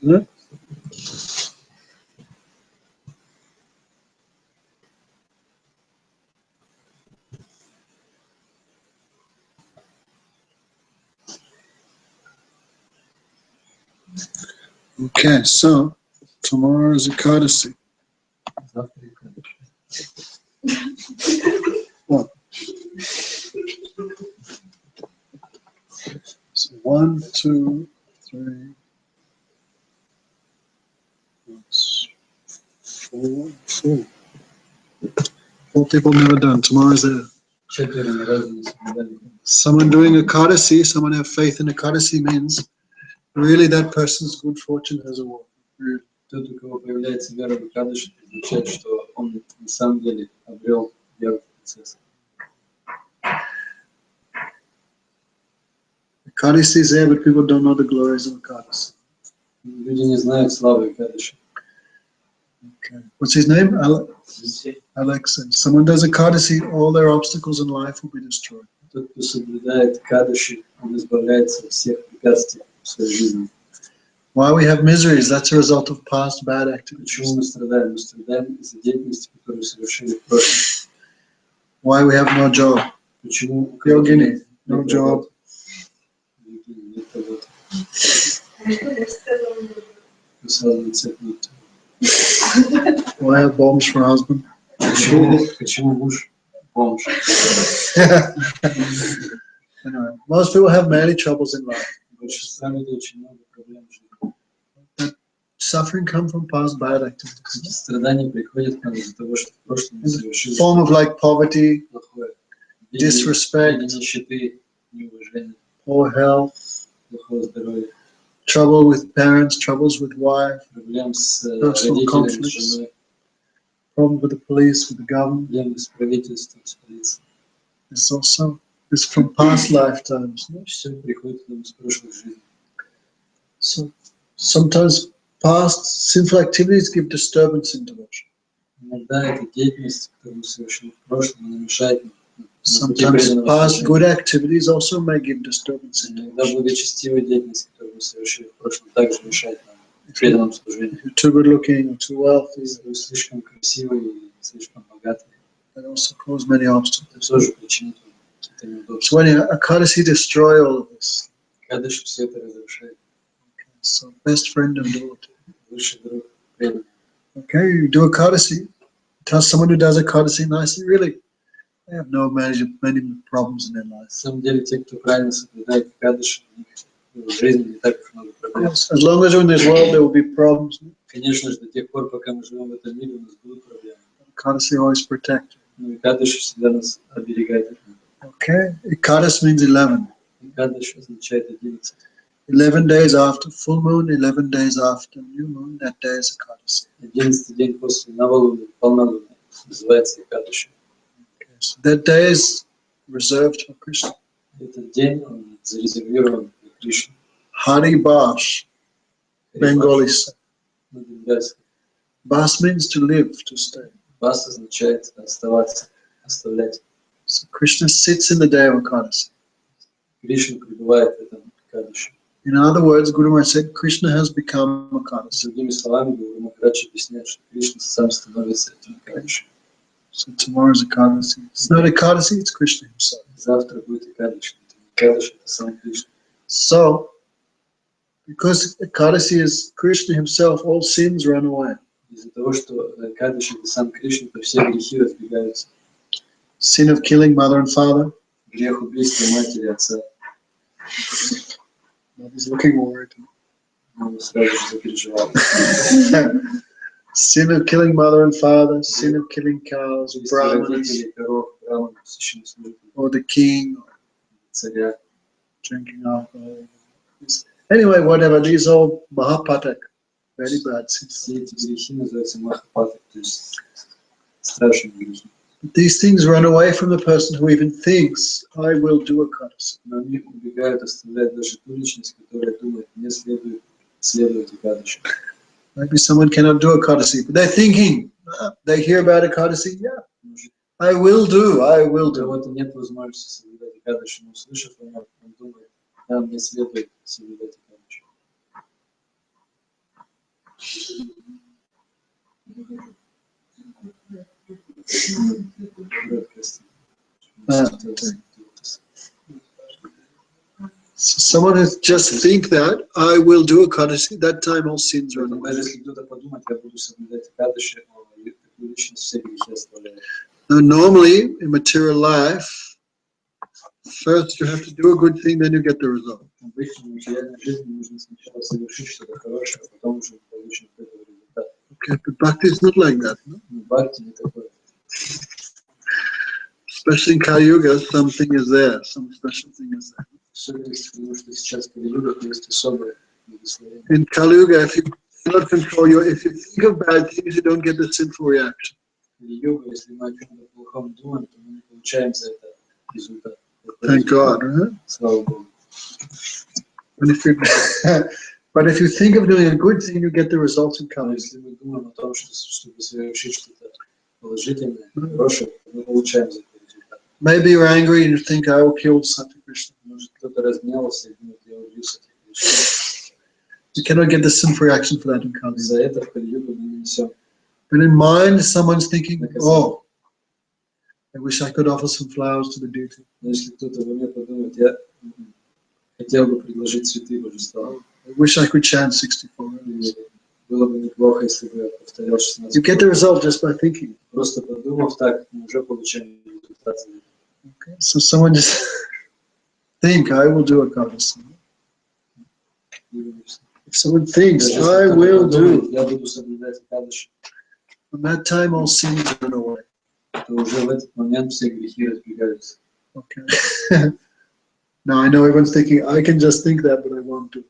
Huh? Okay, so tomorrow is Ekadasi. What? So 1, 2, 3, 4, 4. 4 people never done. Tomorrow is there. Someone doing Ekadasi, someone have faith in Ekadasi means really that person's good fortune has a word. Really. Тот, у кого появляется вера в Экадаши, означает, что он на самом деле обрел веру в процесс. Ekadasi is there, but people don't know the glories of Ekadasi. Люди не знают славы Экадаши. Okay. What's his name? Alex. Someone does Ekadasi, all their obstacles in life will be destroyed. Тот, кто соблюдает Экадаши, он избавляется от всех препятствий в своей жизни. Why we have miseries? That's a result of past bad activities. Почему мы страдаем? Мы страдаем из-за деятельности, которую совершили в прошлом. Why we have no job? Почему Yogini, no job. Нет работы. Why have bombs for husband? Почему муж бомж? Anyway, most people have many troubles in life. Большинство людей очень много проблем в жизни. Suffering comes from past bad activities. Эти страдания приходят к нам из-за того, что в прошлом мы совершили Form of like poverty, плохое. disrespect, Нищеты, неуважения, poor health, плохого здоровья, trouble with parents, troubles with wife, проблем с personal родителями, с conflicts, женой, problem with the police, with the government. проблемы с правительством, с полицией. It's from past lifetimes. Все приходит к нам из прошлых жизней. So sometimes past sinful activities give disturbance in devotion. Иногда эта деятельность, которую мы совершили в прошлом, она мешает нам. Sometimes past good activities also may give disturbance in Иногда devotion. благочестивая деятельность, которую мы совершили в прошлом, также мешает нам в преданном служении. If you're too good looking or too wealthy, Если вы слишком красивый и слишком богатый, that also cause many obstacles. это тоже причинит вам какие-то So неудобства. when Ekadasi destroy all of this, Кадыш все это разрушает. so best friend of devotee. Лучший друг преданный. Okay, you do Ekadasi, tell someone who does Ekadasi nicely, really, they have many problems in their life. На самом деле, те, кто правильно соблюдает Кадыш, у них в жизни не так уж много проблем. As long as you're in this world, there will be problems. Конечно же, до тех пор, пока мы живем в этом мире, у нас будут проблемы. Ekadasi always protect. Но и Кадыш всегда нас оберегает от них. Okay, Ekadasi means 11. Кадыш означает 11. 11 days after full moon, 11 days after new moon, that day is Ekadasi. 11 день после новолуния, полнолуния, называется Кадыш. Okay, so that day is reserved for Krishna. Этот день, он зарезервирован для Кришны. Hari Bash, Bengali say. На бенгальском. Bas means to live, to stay. Бас означает оставаться, оставлять. So Krishna sits in the day of Ekadasi. Кришна пребывает в этом Кадыше. In other words, Guru Maharaj said, Krishna has become Ekadasi. Другими словами, Гуру Махарадж объясняет, что Кришна сам становится этим Кадышем. So tomorrow is Ekadasi. It's not Ekadasi, it's Krishna himself. Завтра будет Кадыш. Кадыш — это сам Кришна. So, because Ekadasi is Krishna himself, all sins run away. Из-за того, что Кадыш — это сам Кришна, то все грехи разбегаются. Sin of killing mother and father. Грех убийства матери и отца. He's looking worried. Он сразу же запереживал. Sin of killing mother and father, sin of killing cows, Убийство brahmanas, родителей, коров, браман, священнослужителей, or the king, or царя. drinking alcohol. Anyway, whatever, these are Mahapatak, very bad sins. Все эти грехи называются махапаты, то есть страшные грехи. These things run away from the person who even thinks, I will do Ekadasi. Но они убегают, оставляют даже ту личность, которая думает, мне следует следовать Кадышу. Maybe someone cannot do Ekadasi, but they're thinking, they hear about Ekadasi, yeah, I will do. У кого-то нет возможности соблюдать Кадышу, но услышав о нем, он думает, да, мне следует соблюдать Кадышу. So someone has just think that I will do a courtesy, that time all sins run away. Now normally in material life, first you have to do a good thing, then you get the result. Okay, but bhakti is not like that. No? Especially in Kali Yuga, something is there, some special thing is there. In Kali Yuga, if you cannot control if you think of bad things, you don't get the sinful reaction. Thank God, right? But if you think of doing a good thing, you get the results in Kali Yuga. Maybe you're angry and you think, I will kill Sati Krishna. You cannot get the sinful reaction for that in Kali Yuga. But in mind, someone's thinking, oh, I wish I could offer some flowers to the deity. I wish I could chant 64 hours. You get the result just by thinking. Okay, so someone just think, I will do a courtesy. If someone thinks, I will do, from that time all sins run away. Okay. Now I know everyone's thinking, I can just think that, but I won't do.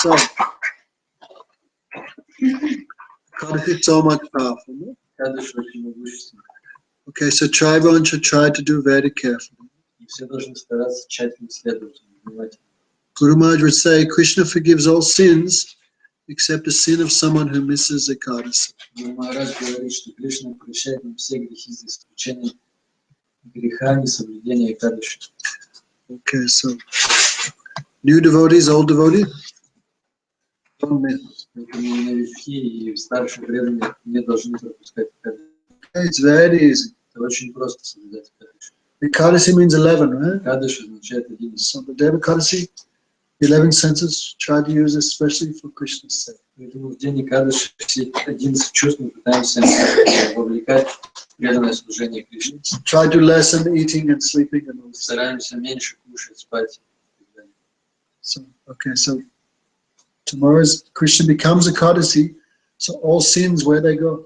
So, courtesy is so much powerful. No? Okay, so everyone should try to do very carefully. Guru Maharaj would say, Krishna forgives all sins except the sin of someone who misses a courtesy. Okay, so new devotees, old devotees, don't miss. Okay, it's very easy. The courtesy means 11, right? So the Deva courtesy, 11 senses, try to use especially for Krishna's sake. Try to lessen eating and sleeping and all that. So, okay, so tomorrow's Krishna becomes a courtesy, so all sins, where they go?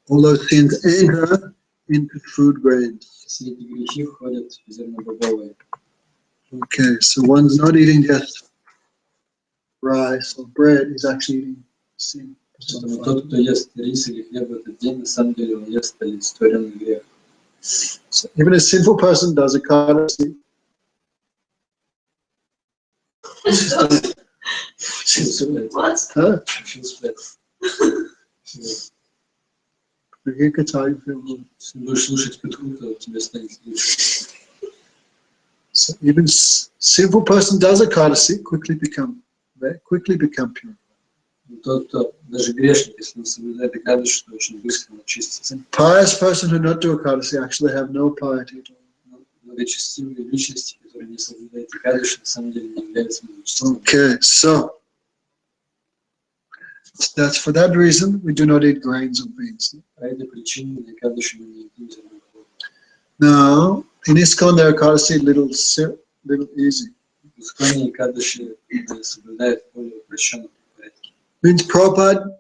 All those sins enter into food grains. Okay, so one's not eating just rice or bread, he's actually eating sin. So even a sinful person does a courtesy. What? Huh? Какие качали фигуры. So even sinful person does a courtesy, quickly become pure. And pious person who not do a courtesy actually have no piety at all. Okay, so that's for that reason we do not eat grains or beans. Now, in ISKCON there are courtesy little easy. Means Prabhupada,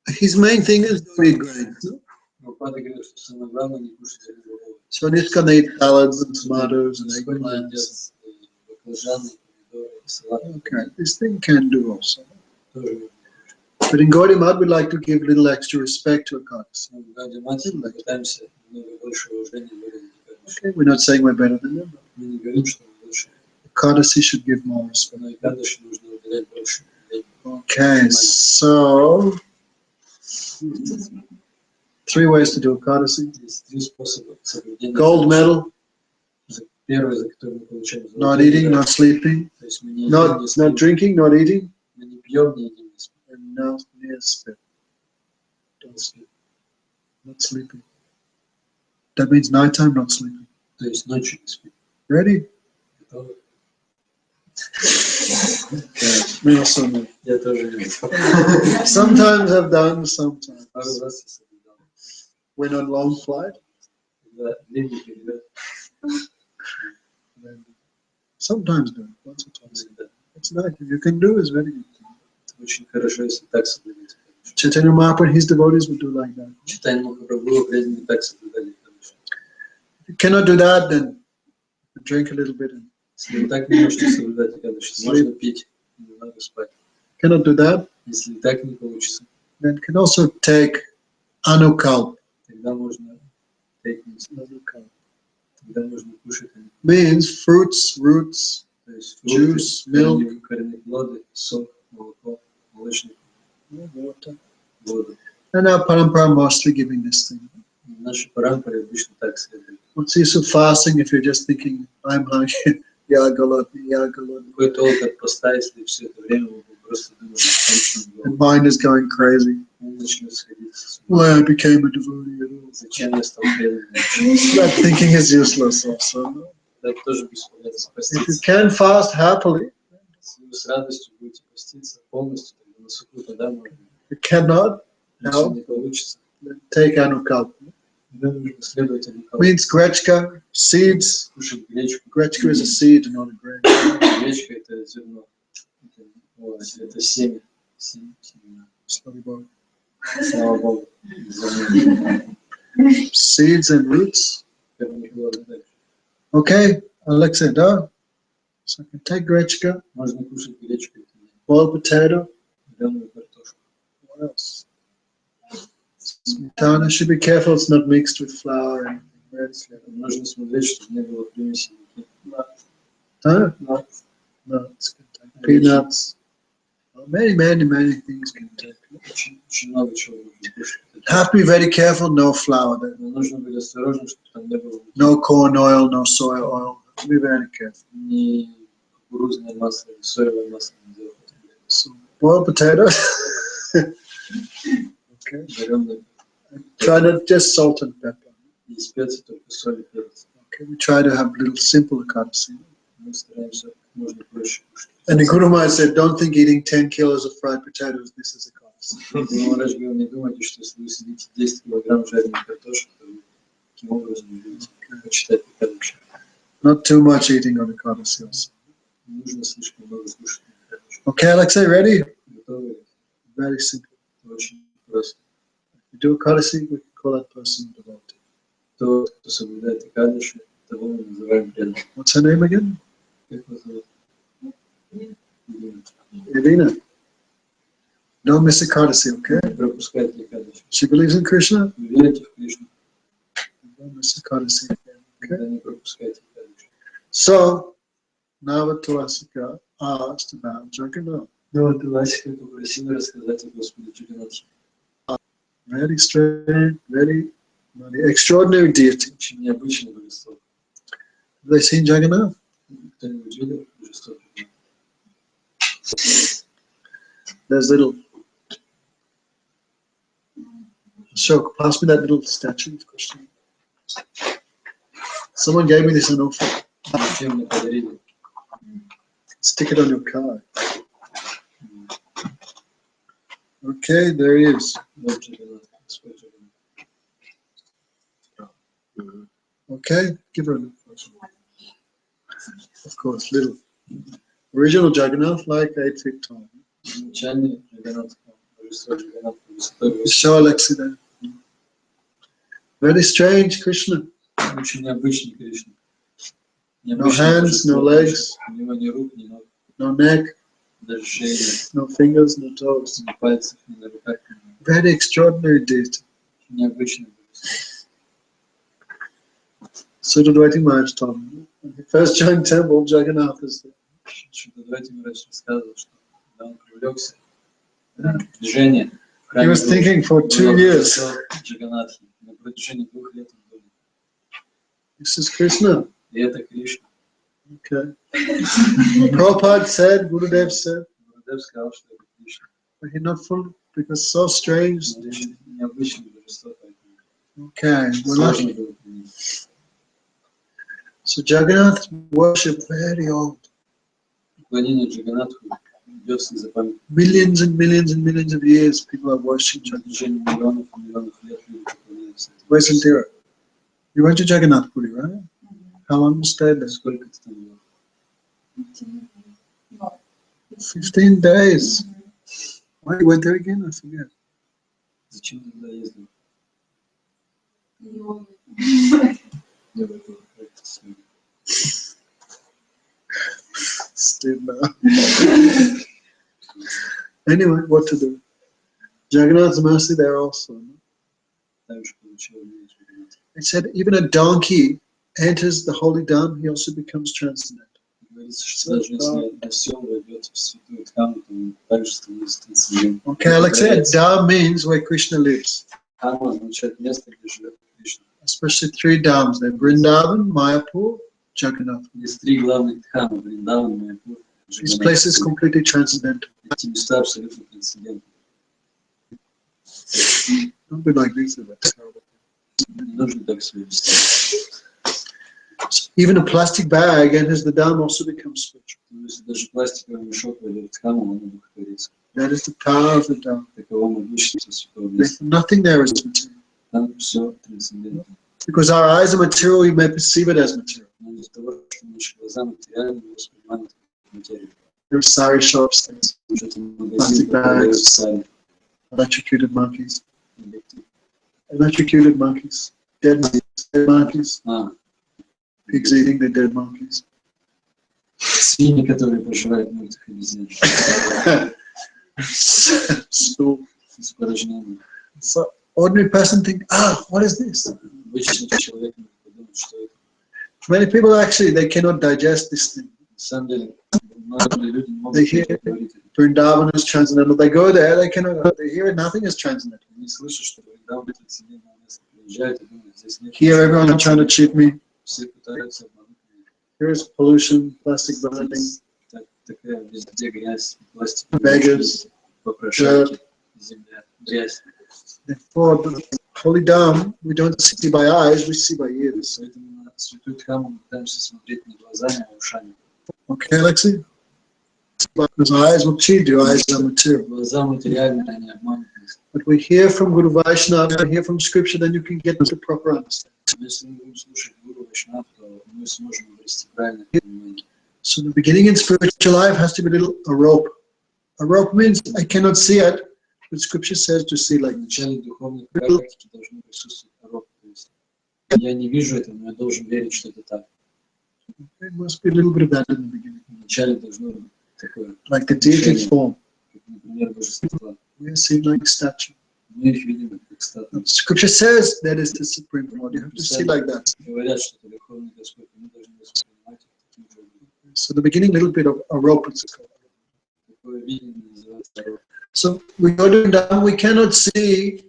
his main thing is don't eat grains. No? So in ISKCON they eat salads and tomatoes and eggplants. Okay, this thing can do also. But in Gaudiya Math we like to give little extra respect to a courtesy. Okay, we're not saying we're better than them. The courtesy should give more respect. Okay, so 3 ways to do Ekadasi. Есть 3 способа соблюдения. Gold medal, Первый, за который мы получаем not eating, not sleeping, то есть мы не едим, не not спим, drinking, not eating, мы не пьем, не едим, не спим. and not near sleep. Don't sleep. Not sleeping. That means nighttime, not sleeping. То есть ночью не спим. Ready? Готовы? Me also no. Я тоже не спал. Sometimes I've done, sometimes. Пару раз я соблюдал. When on long flight, Когда длинный перелет, then sometimes do it, once or twice. всегда. It's nice. If you can do, it's very good. Это очень хорошо, если так соблюдать. Chaitanya Mahaprabhu and his devotees would do like that. Читание Махапрабху преданные так соблюдали. If you cannot do that, then drink a little bit. And Если вы так не можете соблюдать Экадаши, можно пить, немного спать. cannot do that, Если и так не получится, then can also take anukalp. тогда можно take Anukalp тогда можно кушать, means fruits, roots, то есть Juice, milk. коренные плоды, сок, молоко, молочник, water. воду. And our parampara mostly giving this thing. Наши парампары обычно так следуют. What's the use of fasting if you're just thinking, I'm hungry, yagalot. Какой толк от поста, если все это время вы просто думаете о том, что The mind is going crazy. он начнет сходить с ума. Why I became a devotee at all. Зачем я стал преданным? That thinking is useless also. Это тоже бесполезно If you поститься. can fast happily, Если вы с радостью будете поститься полностью, тогда на сухую тогда можно. you cannot, Если no, не получится, then take anukalp. тогда нужно следовать этому Means grechka, seeds. кушать гречку. Grechka is a seed, not a grain. Гречка это зерно. Это семя. Семена. Slowly. Слава Богу. Зерно. Seeds and roots. Коренные плоды также. Okay, Alexei, da. So I can take grechka, Можно кушать гречку, boiled potato. зеленую картошку. What else? Smetana. Should be careful it's not mixed with flour and bread. Нужно смотреть, чтобы не было примеси никаких. Huh? Nuts. Can take peanuts. Well, many things can take. Очень много чего нужно кушать. Have to be very careful. No flour. Но нужно быть осторожным, чтобы там не было No corn oil. No soy oil. Have to be very careful. ни кукурузное масло, ни соевое масло не делать. So boiled potato. Okay. Зеленые Try not just salt and pepper. и специи, только соль и перец. Okay. We try to have little simple Ekadasi. Мы стараемся как можно проще кушать. And the Guru Maharaj said, don't think eating 10 kilos of fried potatoes, this is Ekadasi. Махарадж говорил, не думайте, что если вы съедите 10 килограмм жареной картошки, то вы таким образом будете почитать Экадаши. Not too much eating on Ekadasi also. Не нужно слишком много кушать на Экадаши. Okay, Alexei, ready? Готовы? Very simple. Очень просто. If you do Ekadasi, we can call that person devotee. Тот, кто соблюдает Экадаши, того мы называем преданным. What's her name again? Как вас зовут? Ирина. Irina. Don't miss Ekadasi, okay? Не пропускайте Экадаши. She believes in Krishna? Вы верите в Кришну? Don't miss Ekadasi. Тогда не пропускайте Экадаши. So, Navatulasika asked about Jagannath. Ну вот Ласика попросила рассказать о Господе Джаганнатхе. Very strange, very extraordinary deity. Очень необычное божество. Have they seen Jagannath? Кто-нибудь видел божество Джаганнатха? There's little. Ashok, pass me that little statue of Krishna. Someone gave me this in offer. Чем мне подарили? Stick it on your car. Okay, there he is. Вот Джаганнатх, Господь Джаганнатх. Okay, give her a look. Of course, little. Original Jagannath, like 8 feet tall. Изначальный Джаганнатх, божество Джаганнатха, высотой Show Alexi there. Very strange, Krishna. очень необычный Кришна. No hands, no legs, У него ни рук, ни ног, no neck, даже шеи, no fingers, no toes. ни пальцев, ни на руках. Very extraordinary deity. Необычный божество. Sudadvaiti Maharaj told me. When he first joined temple, Jagannath is there. Что давайте Махарадж рассказывал, что когда он привлекся, Движение. He was thinking for 2 years. Джаганатхи. На протяжении 2 лет он думал. This is Krishna. И это Кришна. Okay. Prabhupada said, Gurudev said, Гурудев сказал, что это Кришна. but he's not full because it's so strange. Но очень необычное божество, поэтому Okay, we're сложно lucky. было принять. So Jagannath worship very old. Поклонение Джаганатху идет с незапамятных. Millions and millions and millions of years people are worshiping На Jagannath. протяжении миллионов и миллионов лет люди поклоняются этому. Where's Indira? You went to Jagannath Puri, right? How long you stayed there? Сколько ты там был? 15 days. Why you went there again? I forget. Зачем ты туда ездил? Still now. Anyway, what to do? Jagannath's mercy there also. No? Также получил милость Джаганатха. It said even a donkey enters the holy dham, he also becomes transcendental. Говорится, что даже если осел войдет в святую Дхамму, то он также становится трансцендентным. Okay, Alexei, dham means where Krishna lives. Дхамма означает место, где живет Кришна. Especially 3 dhams. They're Vrindavan, Mayapur, Jagannath. Есть 3 главных Дхаммы: Вриндаван, Майяпур, These Джаганнат. places completely transcendental. Эти места абсолютно трансцендентны. Don't be like this, that's terrible. Не нужно так себя вести. Even a plastic bag enters the dham also becomes spiritual. Но если даже пластиковый мешок войдет в Дхамму, он удовлетворится. That is the power of the dham. Таково могущество святого места. Nothing there is material. Там все трансцендентно. Because our eyes are material, we may perceive it as material. Но из-за того, что наши глаза материальны, мы воспринимаем это как материю. There are sari shops, there's Что-то в магазине продают сами. electrocuted monkeys. Electrocuted monkeys. Dead monkeys. Pigs eating the dead monkeys. Свиньи, которые пожирают мертвых обезьян. Stool. Испорожненные. So ordinary person think, what is this? Обычный человек может подумать, что это. Many people actually, they cannot digest this thing. На самом деле, многие люди не могут They hear говорить. Vrindavan is transcendental. They go there, they hear it, nothing is transcendental. Они слышат, что Вриндаван трансцендентное место, приезжают и думают, здесь нет. Here everyone trying to cheat me. Все пытаются обмануть меня. Here's pollution, plastic burning, Такая везде грязь, пластик, beggars. попрошайки, земля, грязь. Therefore, the holy dham, we don't see by eyes, we see by ears. Поэтому на святую Дхамму мы пытаемся смотреть не глазами, а ушами. Okay, Alexei? Because eyes will cheat you, eyes are material. Глаза материальные, они обманут нас. But we hear from Guru Vaishnava, we hear from scripture, then you can get the proper understanding. Но если мы будем слушать Гуру Вайшнав, то мы сможем обрести правильное понимание. So the beginning in spiritual life has to be a rope. A rope means I cannot see it, but scripture says to see like В начале духовной практики должны присутствовать пророк. То есть я не вижу этого, но я должен верить, что это так. There must be a little bit of that in the beginning. Вначале должно быть такое, Like the deity form. как, например, божества. We are seeing like statue. Мы их видим как статуи. Scripture says that is the supreme Lord. You have to see like that. Говорят, что это Верховный Господь, и мы должны воспринимать это таким же образом. So the beginning, little bit of a rope. It's called. Такое видение называется рог. So we go down, we cannot see,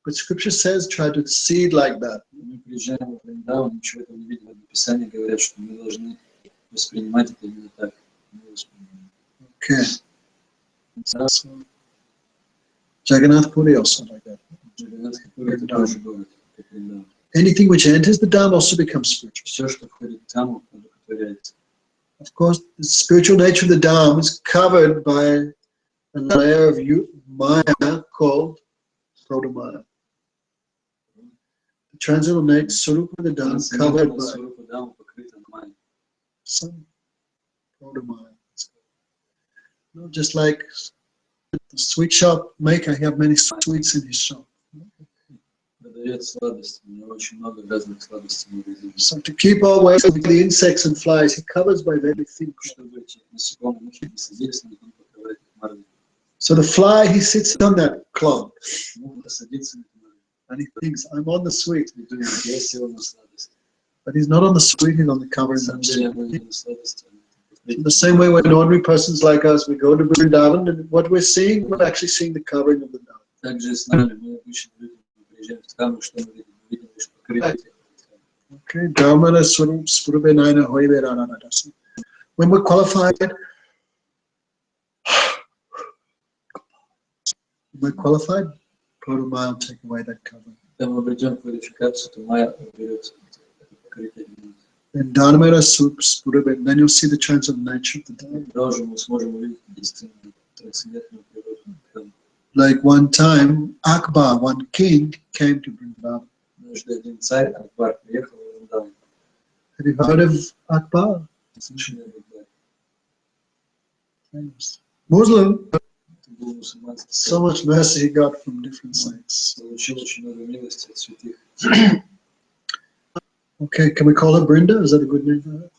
but scripture says try to see it like that. Мы приезжаем в Вриндаван, ничего этого не видим. В Писании говорят, что мы должны воспринимать это именно так. Мы воспринимаем. Okay. So Jagannath Puri also like that. Джаганнат это тоже город, как Вриндаван. Anything which enters the dham also becomes spiritual. Все, что входит в Дхамму, одухотворяется. Of course, the spiritual nature of the dham is covered by a layer of Maya called Proto-Maya. The transcendental nature, Sarupa of the dham, is covered by Сварупа Дхамма покрыта майей. some Proto-Maya. No, just like the sweet shop maker, he have many sweets in his shop. Продает сладости, у него очень много разных сладостей в магазине. So to keep away from the insects and flies, he covers by very thin cloth. Чтобы эти насекомые мухи не садились на них, он покрывает их марлей. So the fly, he sits on that cloth Муха садится на эту марлю. and he thinks, I'm on the sweet. И думает, я сел на сладость. But he's not on the sweet, he's on the cover. На самом деле, я был не на сладости, а на In the same way, when ordinary persons like us, we go to Vrindavan, and what we're seeing, we're actually seeing the covering of the Dham. Также с нами, мы обычно люди, мы приезжаем в Дхамму, что мы видим? Мы видим лишь покрытие. Okay, Dharmana Swarupainaina Hoiveranadasi. When we're qualified, Purumaya will take away that covering. Когда мы обретем квалификацию, то Майя уберется это покрытие. Then Dharmana Swarupainaina, then you'll see the transcendental nature of the Dharma. Тоже мы сможем увидеть истинную трансцендентную природу Дхаммы. Like one time, Akbar, one king, came to Vrindavan. Однажды один царь, Акбар, приехал в Вриндаван. Have you heard of Akbar? Слышали об Акбаре? Muslim. Это был мусульманский So царь. much mercy he got from different sites. Получил очень много милости от святых. Okay, can we call her Brinda? Is that a good name for her?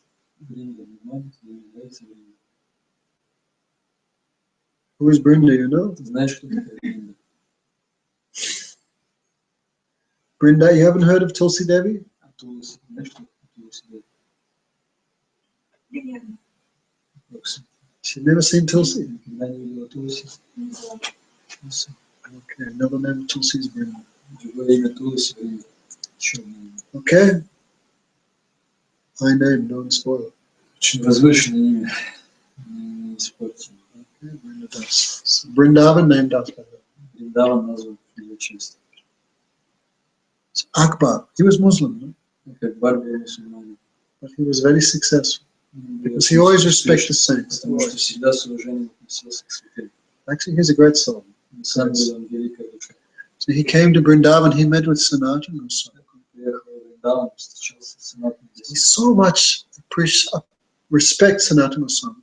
Бринда, нормально? Тебе нравится Бринда? Who is Brinda, you know? Ты знаешь, кто такая Бринда? Brinda, you haven't heard of Tulsi Devi? А Тулси, знаешь, что такое Тулси? Тулси. She's never seen Tulsi? Никогда не видела Тулси. Okay, another name of Tulsi is Brinda. Другое имя Тулси, Бринда. Еще одно имя. Okay? High name, don't spoil. Очень возвышенное имя. Не испортим. Okay, Brinda Das. So Brindavan named after her. Вриндаван назван в ее честь. So Akbar, he was Muslim, no? Как Акбар был мусульманин. But he was very successful. Он был Because очень he always успешен, respected saints. потому что всегда с уважением относился к святым. Actually, he's a great soul. На самом деле он великая душа. So he came to Brindavan, he met with Sanatana Goswami. Он приехал в Вриндаван, встречался с Санатаном He Госвами. so much respect Sanatana Goswami.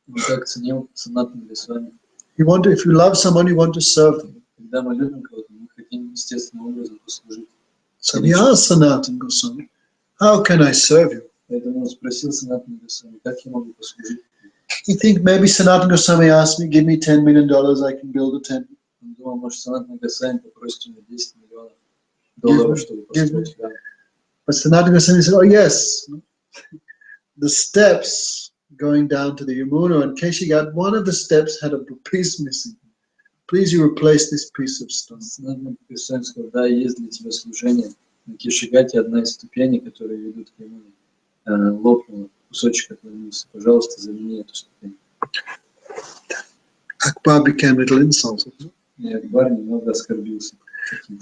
Он так ценил Санатана Госвами. He wanted, if you love someone, you want to serve them. Когда мы любим кого-то, мы хотим естественным образом послужить. So he asked Sanatana Goswami, how can I serve you? Поэтому он спросил Санатана Госвами, как я могу послужить. You think maybe Sanatana Goswami asked me, give me $10 million, I can build a temple. Он думал, может, Санатана Госвами попросит у меня 10 миллионов долларов, чтобы построить храм. But Sanatana Goswami said, oh yes, the steps going down to the Yamuna and Keshigat, one of the steps had a piece missing. Please you replace this piece of stone. Санатана Госвами сказал, да, есть для тебя служение. На Кешигате одна из ступеней, которые ведут к Ямуне, лопнула, кусочек отклонился. Пожалуйста, замени эту ступень. Akbar became a little insulted. И Акбар немного оскорбился.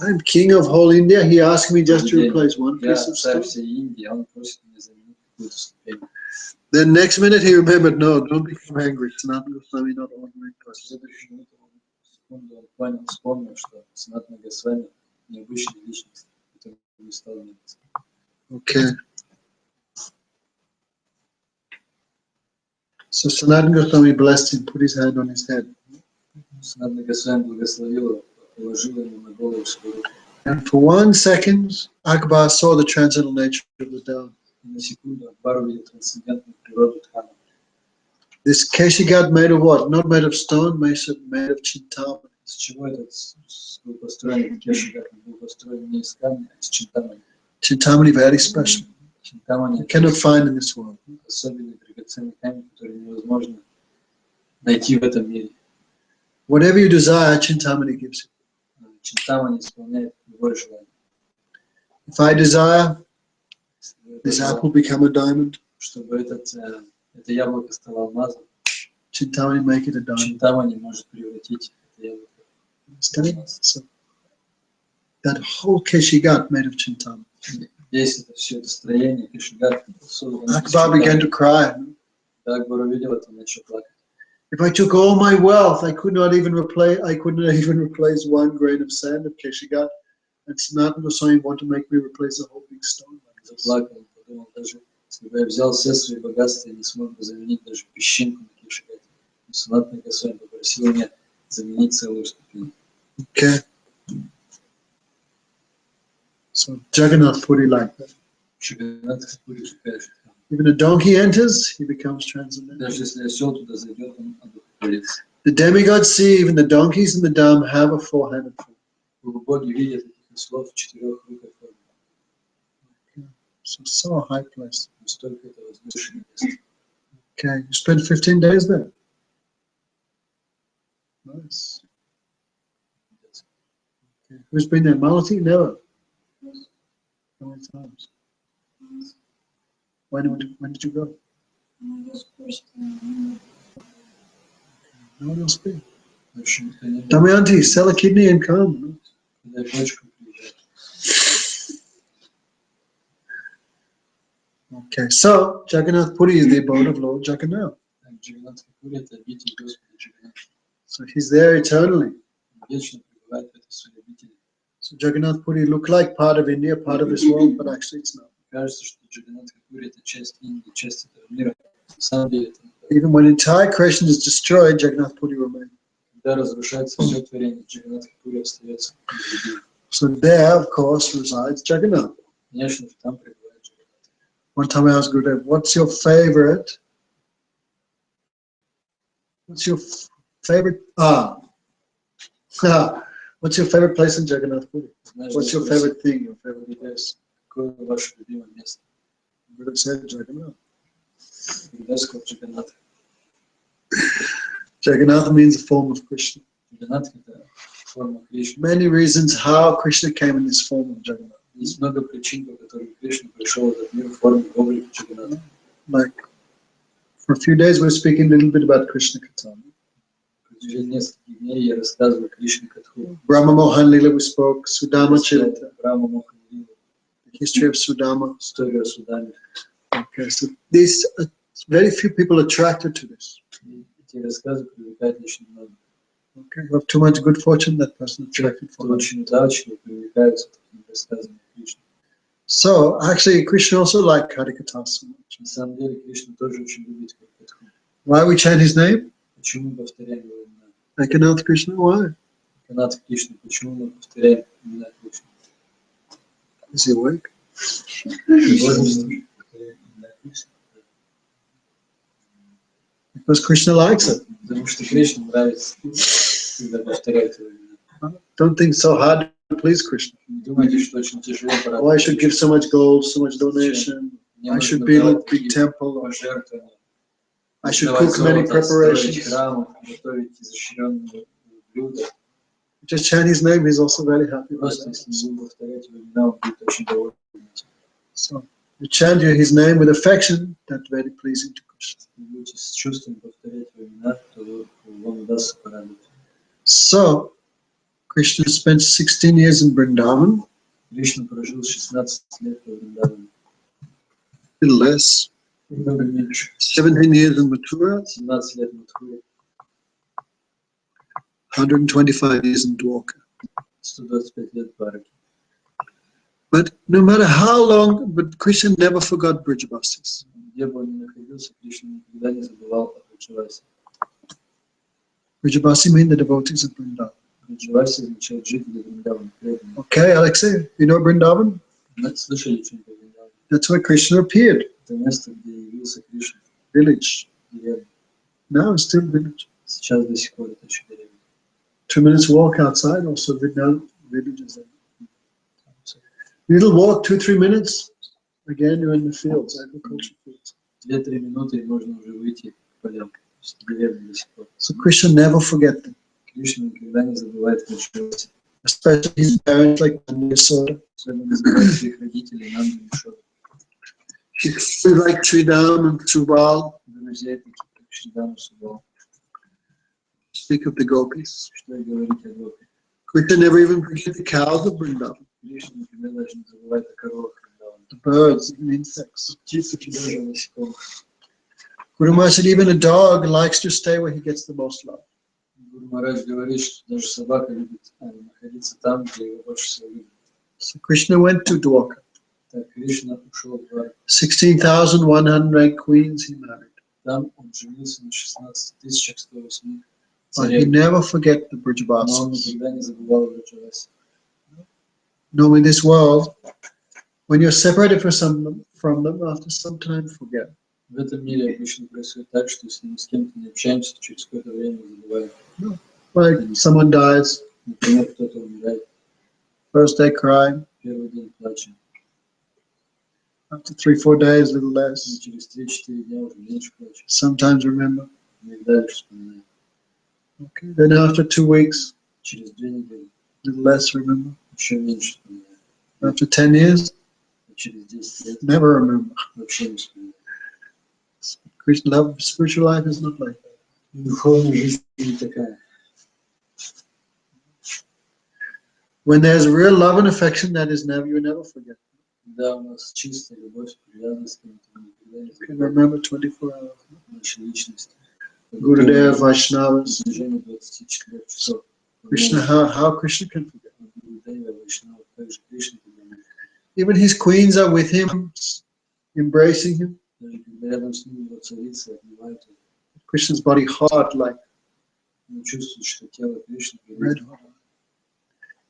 I'm king of whole India. He asked me just to replace one Я piece of царь stone. всей Индии, а он просит меня заменить какую-то ступень. Then next minute he remembered, no, don't become angry. Sanatana Goswami not ordinary В person. следующую минуту, секунду, он понял, вспомнил, что Санатана Госвами необычная личность, которая не стала меняться. Okay. So Sanatana Goswami blessed him, put his hand on his head. Санатана Госвами благословил его, положил ему на голову свою руку. And for 1 second, Akbar saw the transcendental nature of the Dharma. И на секунду Акбар увидел трансцендентную природу Дхаммы. This Keshigat made of what? Not made of stone, made of Chintamani. С чего этот был построен Кешигат? Он был построен не из камня, а из Чинтамани. Chintamani very special. Чинтамани You cannot find in this world. — особенный драгоценный камень, который невозможно найти в этом мире. Whatever you desire, Chintamani gives you. Чинтамани исполняет любое желание. If I desire Если this это apple become a diamond, чтобы это яблоко стало алмазом, Chintamani make it a diamond. Чинтамани может превратить это яблоко в Understand? алмаз. So that whole Keshigat made of Chintamani. Весь это все это строение Кешигат создано. Akbar began to cry. Когда Акбар увидел это, он начал плакать. If I took all my wealth, I could not even replace 1 grain of sand of Keshigat. And Sanatana Goswami want to make me replace a whole big stone like this. Заплакал, он подумал, даже если бы я взял все свои богатства, я не смог бы заменить даже песчинку на Кешигате. Но Санатана Госвами попросил меня заменить целую ступень. Okay. So Jagannath put it like that. Джаганнат Пури такая же. Even a donkey enters, he becomes transcendental. Даже если осел туда зайдет, он одухотворится. The demigods see even the donkeys in the Dham have a four-handed form. Боги видят этих ослов в четырехрукой форме. So high place. Настолько это возвышенное место. Okay, you spent 15 days there. Nice. Okay. Who's been there? Malati? Never. How many times? When did you go? No one else been. Damayanti, sell a kidney and come. Okay, so Jagannath Puri is the abode of Lord Jagannath. So he's there eternally. So Jagannath Puri look like part of India, part of this world, but actually it's not. Even when entire creation is destroyed, Jagannath Puri remains. So there, of course, resides Jagannath. One time I asked Gurudev, what's your favorite place in Jagannath Puri? What's your favorite thing, your favorite place? Gurudev said Jagannath. Jagannath means a form of Krishna. Many reasons how Krishna came in this form of Jagannath. Like, for a few days we're speaking a little bit about Krishna Katha. Brahma Mohan Lila we spoke, Sudama Charita, the history of Sudama. Okay, so these very few people attracted to this. Okay, you have too much good fortune, that person attracted for much. So actually Krishna also liked Harikatha so much. Why we chant his name? Jagannath Krishna, why? Is he awake? Because Krishna likes it. Don't think so hard to please Krishna. Oh, I should give so much gold, so much donation. I should build a big temple. I should cook many preparations. Just chant his name, he's also very happy with that. So you chant his name with affection, that's very pleasing to Krishna. So Krishna spent 16 years in Vrindavan. A little less. 17 years in Mathura. 125 years in Dwarka. But no matter how long, but Krishna never forgot Brijabasis. Brijabasi means the devotees of Vrindavan. Okay, Alexei, you know Vrindavan? That's where Krishna appeared. Village. Now it's still village. 2 minutes walk outside, also Vrindavan villages. Little walk, 2-3 minutes. Again, you're in the fields, agricultural fields. So Krishna never forget them. Especially his parents like Nandi Yasoda. He like Sridham and Subal. Speak of the gopis. Krishna never even forget the cows of Vrindavan. The birds, even insects. Guru Maharaj said even a dog likes to stay where he gets the most love. So Krishna went to Dwarka. 16,100 queens he married. But he never forget the Brijabasis. No, in this world, when you're separated from them, after some time, forget. No, like someone dies, first day crying. After 3-4 days, a little И less. через 3-4 дня уже меньше плачу. Sometimes remember. Иногда лишь вспоминаю. Okay. Then after 2 weeks, Через 2 недели a little less remember. еще меньше вспоминаю. After 10 years, А через 10 лет never remember. вообще не вспоминаю. Christian love, spiritual life is not like that. Духовная жизнь не такая. When there's real love and affection, that is never, you never forget. Когда у нас чистая любовь, привязанность к кому-то, мы никогда не You can забываем remember 24 hours. нашей личности. Gurudev, Vaishnavas, Движение 24 часов. Krishna, how Krishna can forget? Гурудева, Вайшнава, также Кришна, когда мы, Even his queens are with him, embracing him. даже когда рядом с ним его царицы обнимают его, Krishna's body hot, like он чувствует, что тело Кришны red горит. hot.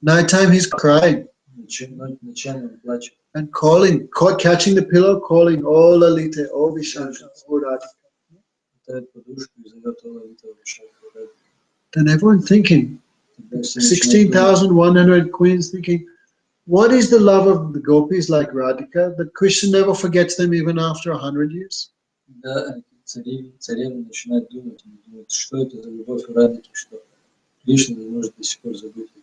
Nighttime he's crying Ночами он плачет. and calling, catching the pillow, calling, oh Lalita, oh Vishaka, oh Radhika. Хватает подушку и зовет Ола Витова Вишака. Then everyone thinking, Тогда все начинают думать, 16,100 queens thinking, what is the love of the gopis like Radhika that Krishna never forgets them even after 100 years? да, царевны начинают думать, они думают, что это за любовь у Радхики, что Кришна не может до сих пор забыть их.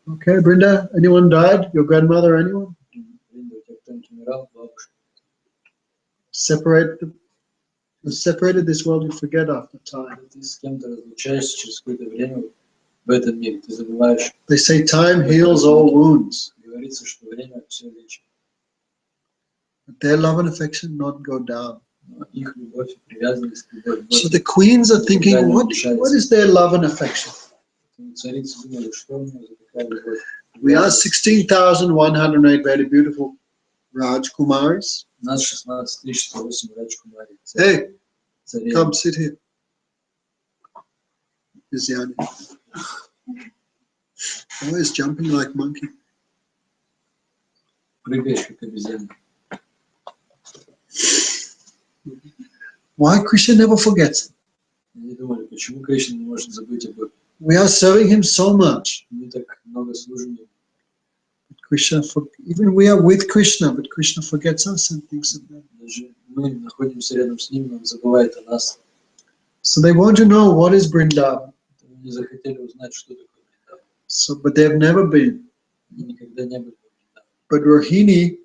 Okay, Brinda, anyone died? Your grandmother, anyone? Бринда, у тебя кто-нибудь умирал, бабушка? Separated this world, you forget after time. Когда ты с кем-то разлучаешься через какое-то время в этом мире, ты забываешь. They say time heals all wounds, Говорится, что время все лечит. but their love and affection not go down. Но их любовь и привязанность к любовь So the queens are thinking, what is their love and affection? царицы думали, что у меня за такая любовь. We are 16,108 very beautiful Rajkumaris. У нас 16 108 Раджкумари. Hey, Царей. come sit here. Is Yanni. Always jumping like monkey. Прыгаешь, как обезьяна. Why Krishna never forgets them? Они думали, почему Кришна не может забыть об их. We are serving him so much. Мы так много служим ему. But Krishna, even we are with Krishna, but Krishna forgets us and thinks of them. Даже мы находимся рядом с ним, но он забывает о нас. So they want to know what is Vrindavan. Они захотели узнать, что такое Вриндаван. So, but they've never been. Они никогда не были в Вриндаване. But Rohini,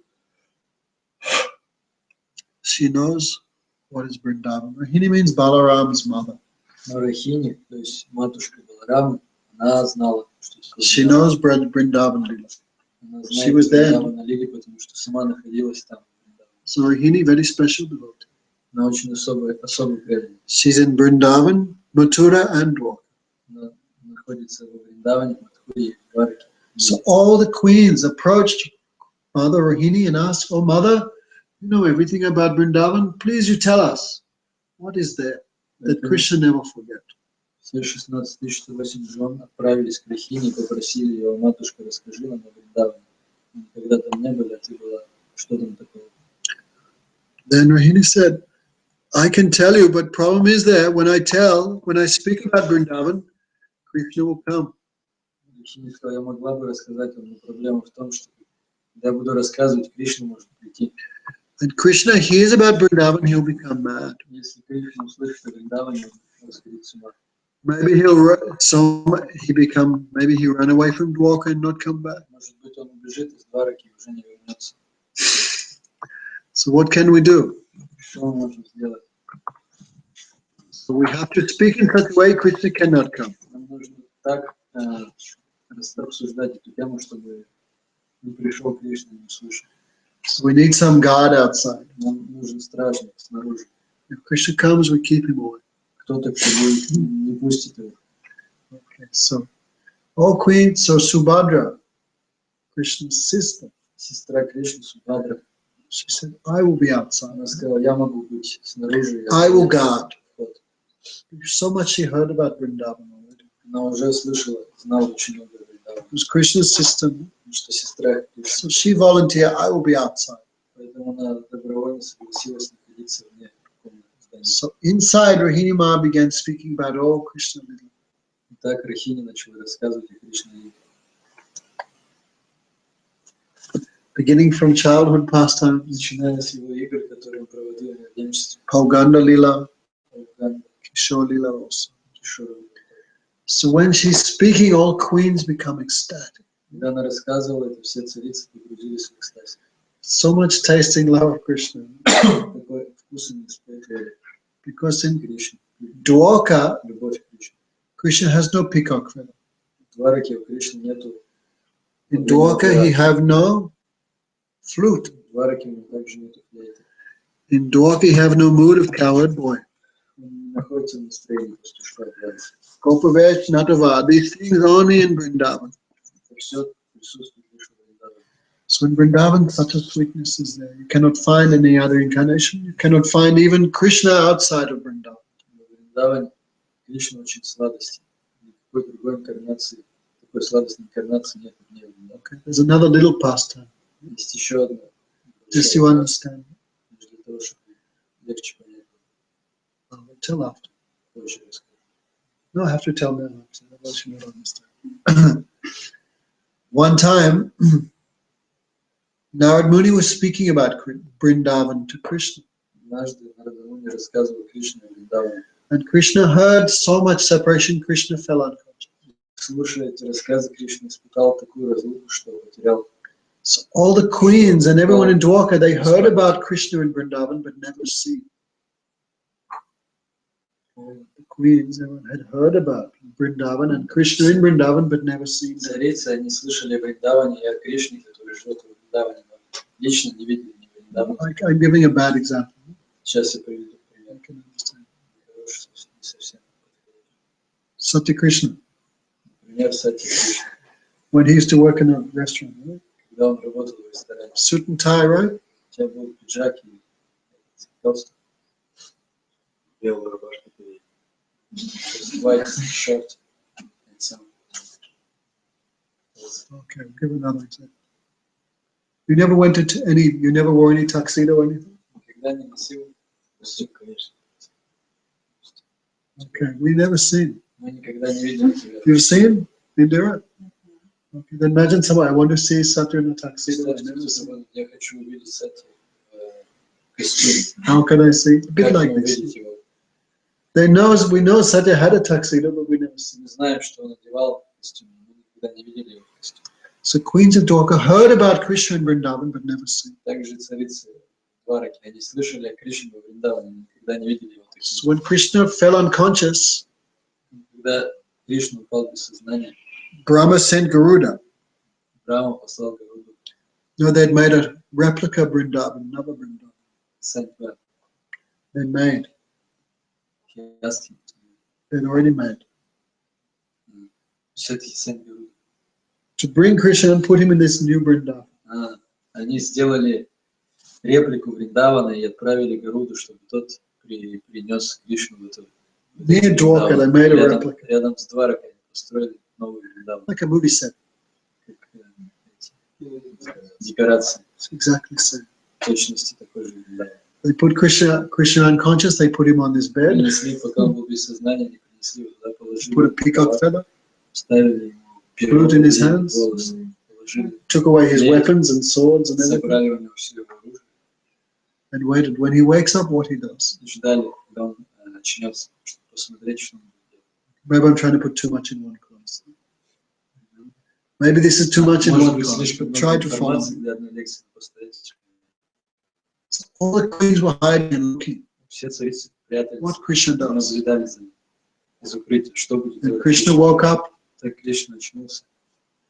she knows what is Vrindavan. Rohini means Balaram's mother. Но Рахини, то есть матушка Баларама, она знала, что такое She Вриндаван. knows Vrindavan Lila. Она She знает was there. Вриндавана Лили, потому что сама находилась там. So Rohini, very special devotee. Она очень особый преданный. She's in Vrindavan, Mathura, and Dwarka. Она находится во Вриндаване, Мадхуре и Двараке. So all the queens approached Mother Rohini and asked, "Oh, Mother, you know everything about Vrindavan. Please, you tell us what is there that Krishna never forget." Все 16 108 жен отправились к Рахине и попросили ее: матушка, расскажи нам о Вриндаване. Мы никогда там не были, а ты была. Что там такого? Then Rohini said, "I can tell you, but problem is that when I speak about Vrindavan, Krishna will come." Рахиня сказала: я могла бы рассказать вам, но проблема в том, что когда я буду рассказывать, Кришна может прийти. And Krishna hears about Vrindavan, he'll become mad. Если Кришна услышит о Вриндаване, он сходит с ума. Maybe maybe he'll run away from Dwarka and not come back. Может быть, он убежит из Двараки и уже не вернется. So what can we do? Что мы можем сделать? So we have to speak in such a way Krishna cannot come. Нам нужно так обсуждать эту тему, чтобы не пришел Кришна и не услышал. So we need some guard outside. Нам нужен стражник снаружи. If Krishna comes, we keep him away. Кто-то, кто будет, не пустит его. Okay, so all queens, so Subhadra, Krishna's sister, Сестра Кришны, Субхадра, she said, "I will be outside. она сказала: я могу быть снаружи. I will guard." Вход. So much she heard about Vrindavan already. Она уже слышала, знала очень много о Вриндаване. It was Krishna's sister, Потому что сестра Кришны. so she volunteered, "I will be outside." Поэтому она добровольно согласилась находиться вне комнаты здания. So inside, Rohini Ma began speaking about all Krishna Lila. И так Рахини начала рассказывать о Кришне. beginning from childhood pastimes, начиная с его игр, которые он проводил в младенчестве, Pauganda Lila, Афган, Kishore Lila also. Кишора. So when she's speaking, all queens become ecstatic. Когда она рассказывала, это все царицы погрузились в экстаз. So much tasting love of Krishna. Такой вкусный испытывали Because in Кришну, Dwarka, любовь к Кришне. Krishna has no peacock feather. В Двараке у Кришны нету. In Dwarka, he have no flute. В Двараке у него также нету флейты. In Dwarka, he have no mood of coward boy. Он не находится в настроении пастушка. Gopavesh Natava, these things only in Vrindavan. Это все присутствует лишь в Вриндаване. So in Vrindavan, such a sweetness is there. You cannot find any other incarnation. You cannot find even Krishna outside of Vrindavan. В Вриндаване Кришна очень сладости. Никакой другой инкарнации, такой сладостной инкарнации нет в мире. Okay, there's another little pastime. Есть еще одна. Just you understand. Для того, чтобы легче понять. I'll tell after. Позже расскажу. No, I have to tell now. Otherwise you won't understand. One time, Narad Muni was speaking about Vrindavan to Krishna. Однажды Нарада Муни рассказывал Кришне о Вриндаване. And Krishna heard so much separation, Krishna fell unconscious. Слушая эти рассказы, Кришна испытал такую разлуку, что потерял. So all the queens and everyone in Dwarka, they heard about Krishna in Vrindavan, but never seen. All the queens, everyone had heard about Vrindavan and Krishna in Vrindavan, but never seen. Царицы, они слышали о Вриндаване и о Кришне, который живет в Вриндаване, но лично не видели ни Вриндавана. I'm giving a bad example. Сейчас я приведу пример. I can understand. Хороший, не совсем. Satya Krishna, Например, Сати Кришна. when he used to work in a restaurant, right? Когда он работал в ресторане, Suit and tie, right? у тебя был пиджак и галстук, белая рубашка, white shirt and some. Okay, I'll give another example. You never went to any, you never wore any tuxedo or anything? Никогда не носил костюм, конечно. Okay, we never seen. Мы никогда не видели тебя. You've seen Indira? Okay, then imagine somebody, I want to see Satya in a tuxedo. I never seen. Я хочу увидеть Сати в костюме. How can I see? A bit Как like мне this. увидеть его? We know Satya had a tuxedo, but we never seen. Мы знаем, что он одевал костюм, но мы никогда не видели его в костюме. So queens of Dwarka heard about Krishna in Vrindavan, but never seen. Также царицы Двараки, они слышали о Кришне во Вриндаване, но никогда не видели его таким. So when Krishna fell unconscious, Когда Кришна упал без сознания, Brahma sent Garuda. Брахма послал Гаруду No, they'd made a replica Vrindavan, another Vrindavan. Сантва, They made. Хиаски, They'd already made. все-таки Сент Гаруду. To bring Krishna and put him in this new Vrindavan. Они сделали реплику Вриндавана и отправили Гаруду, чтобы тот принес Кришну в эту Near Dwarka, they made a replica. рядом с Дваракой они построили новый Вриндаван. Like a movie set. Декорации. It's exactly the same. В точности такой же Вриндаван. They put Krishna unconscious, they put him on this bed, Принесли, пока он был без сознания, они принесли его туда, положили. put a peacock feather, Ставили ему Flute in his hands. волосы, положили, took away his weapons and swords and everything, собрали у него все его оружие and waited. When he wakes up, what he does. и ждали, когда он очнется, чтобы посмотреть, что он будет делать. Maybe I'm trying to put too much in one class. Maybe this is too much in Может one быть, class, слишком but много try to follow. информации для одной лекции поставить. So all the queens were hiding and looking Все царицы прятались, what Krishna does. наблюдали за ним, из укрытия, что будет And делать Krishna woke up, Так Кришна очнулся,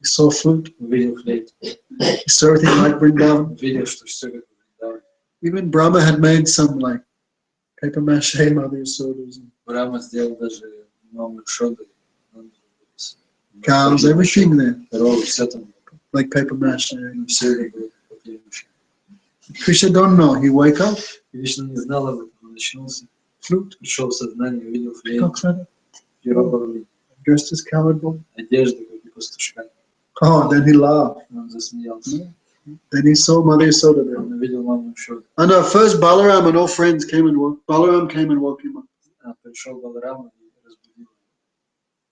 he saw flute, увидел флейту, he saw everything like Vrindavan. увидел, что все как в Вриндаване. Even Brahma had made some like paper mache mother sodas, Брахма сделал даже маму шоды, cows, everything there, коровы, все там, like paper mache. все это было по-клеющему. Krishna don't know. He wake up, Кришна не знал об этом, он очнулся, flute, пришел в сознание, увидел флейту, peacock feather, перо, dressed as coward boy. одежду, как и пастушка. Oh, then he laughed. Он засмеялся. Then he saw Mother Yasoda there. Он увидел маму шоды. I know, first Balaram and all friends came and woke. Balaram came and woke him up. Пришел Баларама и разбудил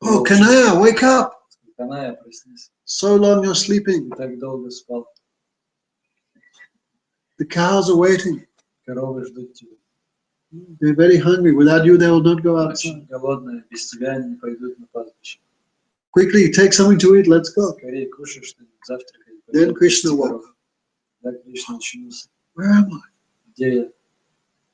его. Oh, Kanaya, wake up! Каная, проснись, So long you're sleeping. ты так долго спал. The cows are waiting. Коровы ждут тебя. They're very hungry. Without you, they will not go Очень outside. голодные, без тебя они не пойдут на пастбище. Quickly, take something to eat. Let's go. Скорее кушай что-нибудь, завтракай. Then Krishna woke up. Да, Кришна очнулся. Where am I? Где я?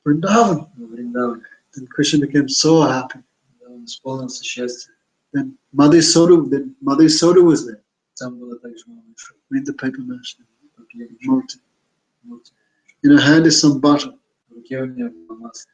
Vrindavan. В Вриндаване. Then Krishna became so happy. Да, он исполнился счастья. Then Mother Soda was there. Там было также мама Ишо. Read the paper mention. Мурти. Murti. In her hand is some butter. В руке у нее было масло.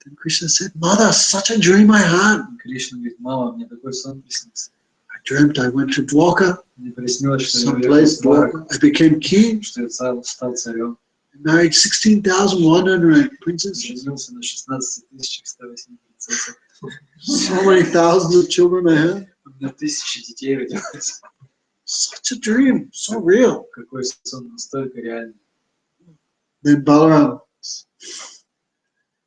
Then Krishna said, Mother, such a dream I had. Кришна говорит, мама, мне такой сон приснился. I dreamt I went to Dwarka, Мне приснилось, что я someplace Dwarka. I became king. что я стал царем. Married 16,108 princesses. Женился на 16 108 принцессах. So many thousands of children I had. У меня 1000 детей родилось. Such a dream, so real. Какой сон, настолько реальный. Then Balaram,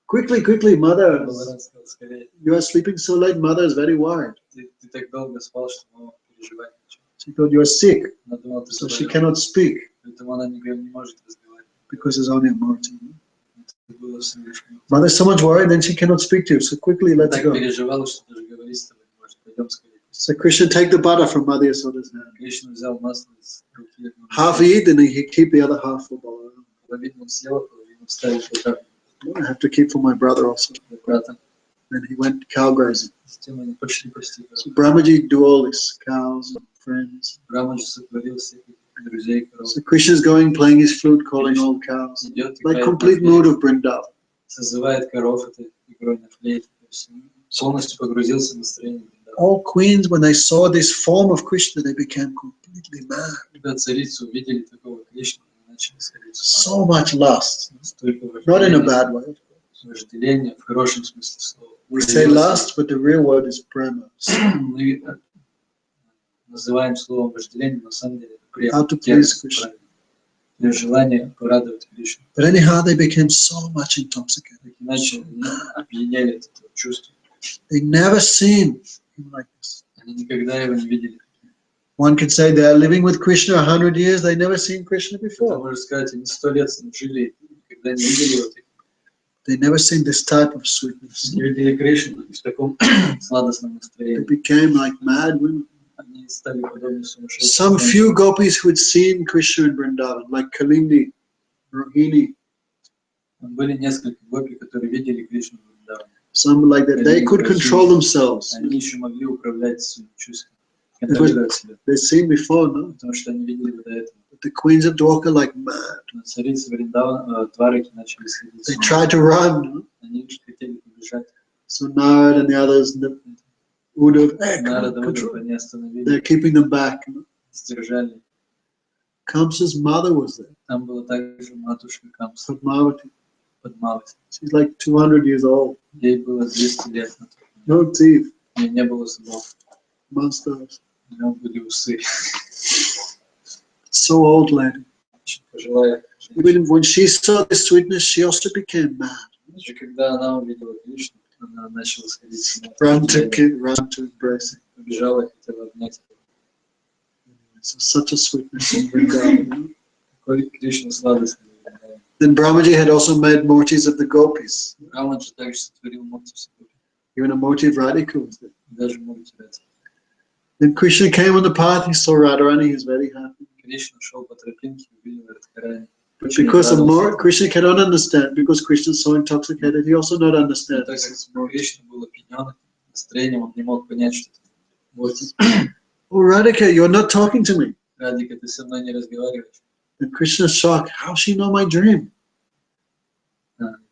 quickly, mother. Баларан сказал, скорее. You are sleeping so late, mother is very worried. Ты так долго спал, что мама переживать начала. She thought you are sick, Она думала, ты so she заболел. cannot speak Поэтому она не может разговаривать. because it's only a Murti. Это было всего лишь минута. Mother is so much worried, then she cannot speak to you. So quickly, let's Так go. переживала, что даже говорить с тобой не может. Пойдем скорее. So Krishna take the butter from Mother Yasoda's hand. Кришна взял масло из руки. Half eat, and he keep the other half for Balaram. Половину он съел, половину вставил в рукав I have to keep for my brother also. для брата. Then he went cow grazing. Затем они пошли пасти коров. So Brahmaji do all this, cows and friends. Брамаджи сотворил всех этих друзей коров. So Krishna is going, playing his flute, calling all cows. Идет, Like играет complete на mood флейте, of Vrindavan. созывает коров этой игрой на флейте. То есть полностью погрузился в настроение Вриндавана. All queens, when they saw this form of Krishna, they became completely mad. Когда царицу увидели такого Кришну, они начали сходить с So much lust. ума. Столько Not in a вожделения, bad way. вожделения в хорошем смысле слова. We say lust, but the real word is prema. Мы называем словом вожделение, но на самом деле это How to према, please Krishna. для желания порадовать Кришну. But anyhow, they became so much intoxicated. Так иначе они опьянели от этого чувства. They never seen him like this. Они никогда его не видели. One could say they are living with Krishna 100 years, they never seen Krishna Кто before. может сказать, они 100 лет с ним жили, и никогда не видели его, They never seen this type of sweetness. не видели Кришну в таком сладостном They настроении. became like mad women. Они стали подобны сумасшедшим. Some few gopis who had seen Krishna in Vrindavan, like Kalindi, Rohini, Были несколько гопи, которые видели Кришну в Вриндаване. some like that, they could control themselves. Они еще могли управлять своими чувствами, контролировать себя, They've seen before, no? потому что они видели до этого. But the queens of Dwarka like mad. Но царицы Вриндавана, Двараки начали следить за They ним. tried to run, no? Они хотели побежать. So Narad and the others would have, hey, come Нарада on, control. они остановили, They're keeping them back. No? сдержали. Kamsa's mother was there, Там была также матушка Камса, Padmavati. Падмавати. She's like 200 years old. Ей было 200 лет. No teeth, У нее не было зубов, mustache. у нее были усы. So old lady. Очень пожилая женщина. Even when she saw the sweetness, she also became mad. Даже когда она увидела Кришну, она начала сходить с ума. Run to embrace it. Побежала и хотела обнять его. So such a sweetness in Vrindavan. Какой Кришна сладостный. Then Brahmaji had also made murtis of the gopis. Рамаджи также сотворил мурти в себе. Even a murti of Radhika was there. Даже мурти Радхи. Then Krishna came on the path, he saw Radharani, he was very happy. Кришна шел по тропинке и увидел Радхарани. But because of more, Krishna cannot understand, because Krishna is so intoxicated, he also not understand. Так как Кришна был опьянен настроением, он не мог понять, что это мурти. Oh Radhika, you're not talking to me. Радхика, ты со мной не разговариваешь. Then Krishna is shocked, how she know my dream?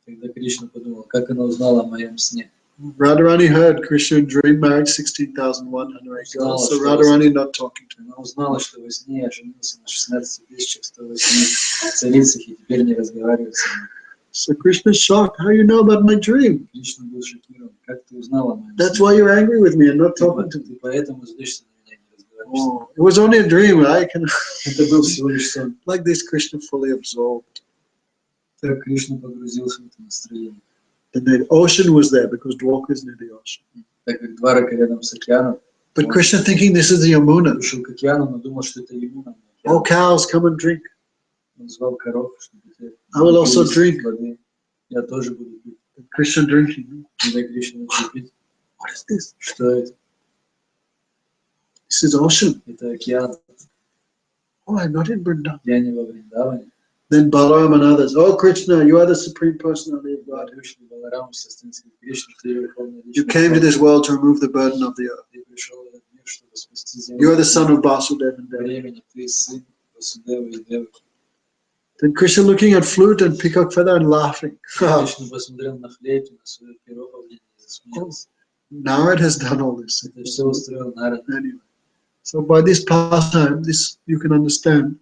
Тогда Кришна подумал, как она узнала о моем сне. Radharani heard Krishna in dream married 16,108 girls, so Radharani not talking to him. Она узнала, что во сне я женился на 16 108 царицах и теперь не разговариваю с ними. So Krishna is shocked, how you know about my dream? Кришна был шокирован. Как ты узнала о моем That's сне? why you're angry with me and not talking to me. Ты поэтому злишься на меня и не разговариваешь со мной. Oh, it was only a dream, I can Это был всего лишь сон. like this Krishna fully absorbed. Так Кришна погрузился в это настроение. And the ocean was there because Dwarka is near the ocean. Так как Дварака рядом с океаном, But Krishna thinking this is the Yamuna. вышел к океану, но думал, что это Ямуна. Oh cows, come and drink. Он звал коров, чтобы те I will also напились drink. воды. Я тоже буду пить. Krishna drinking. Когда Кришна начал пить, What is this? что это? This is ocean. Это океан. Oh, I'm not in Vrindavan. Я не во Вриндаване. Then Balaram and others. Oh, Krishna, you are the supreme personality of God. Вышли Баларам, сестринский Кришна, ты верховная You личность. came to this world to remove the burden of the earth. Ты пришел в этот мир, чтобы спасти You are землю. the son of Vasudeva and Deva. Времени ты сын Васудева и Деваки. Then Krishna looking at flute and peacock feather and laughing. Кришна посмотрел на флейту, на свое перо павлинье и засмеялся. Narad has done all this. Это все устроил Нарад. Anyway, so by this pastime, this you can understand.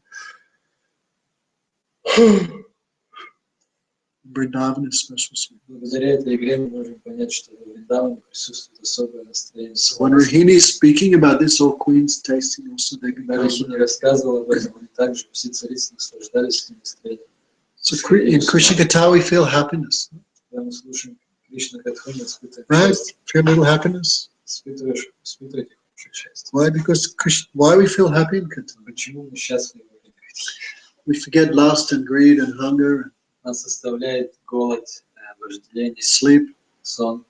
Vrindavan is special sweet. Благодаря этой игре мы можем понять, что в Вриндаване присутствует особое настроение. So when Rahini is speaking about this, all queens tasting also they can Когда Рахини рассказывал об этом, они также все царицы наслаждались этим настроением. So in Krishna Katha we feel happiness, Когда мы слушаем Кришна Катху, мы испытываем right? счастье. Feel a little happiness. Испытываете счастье. Why? Because Krishna, why we feel happy in Kirtan? Почему мы счастливы? We forget lust and greed and hunger Нас составляет голод, вожделение, and sleep. сон.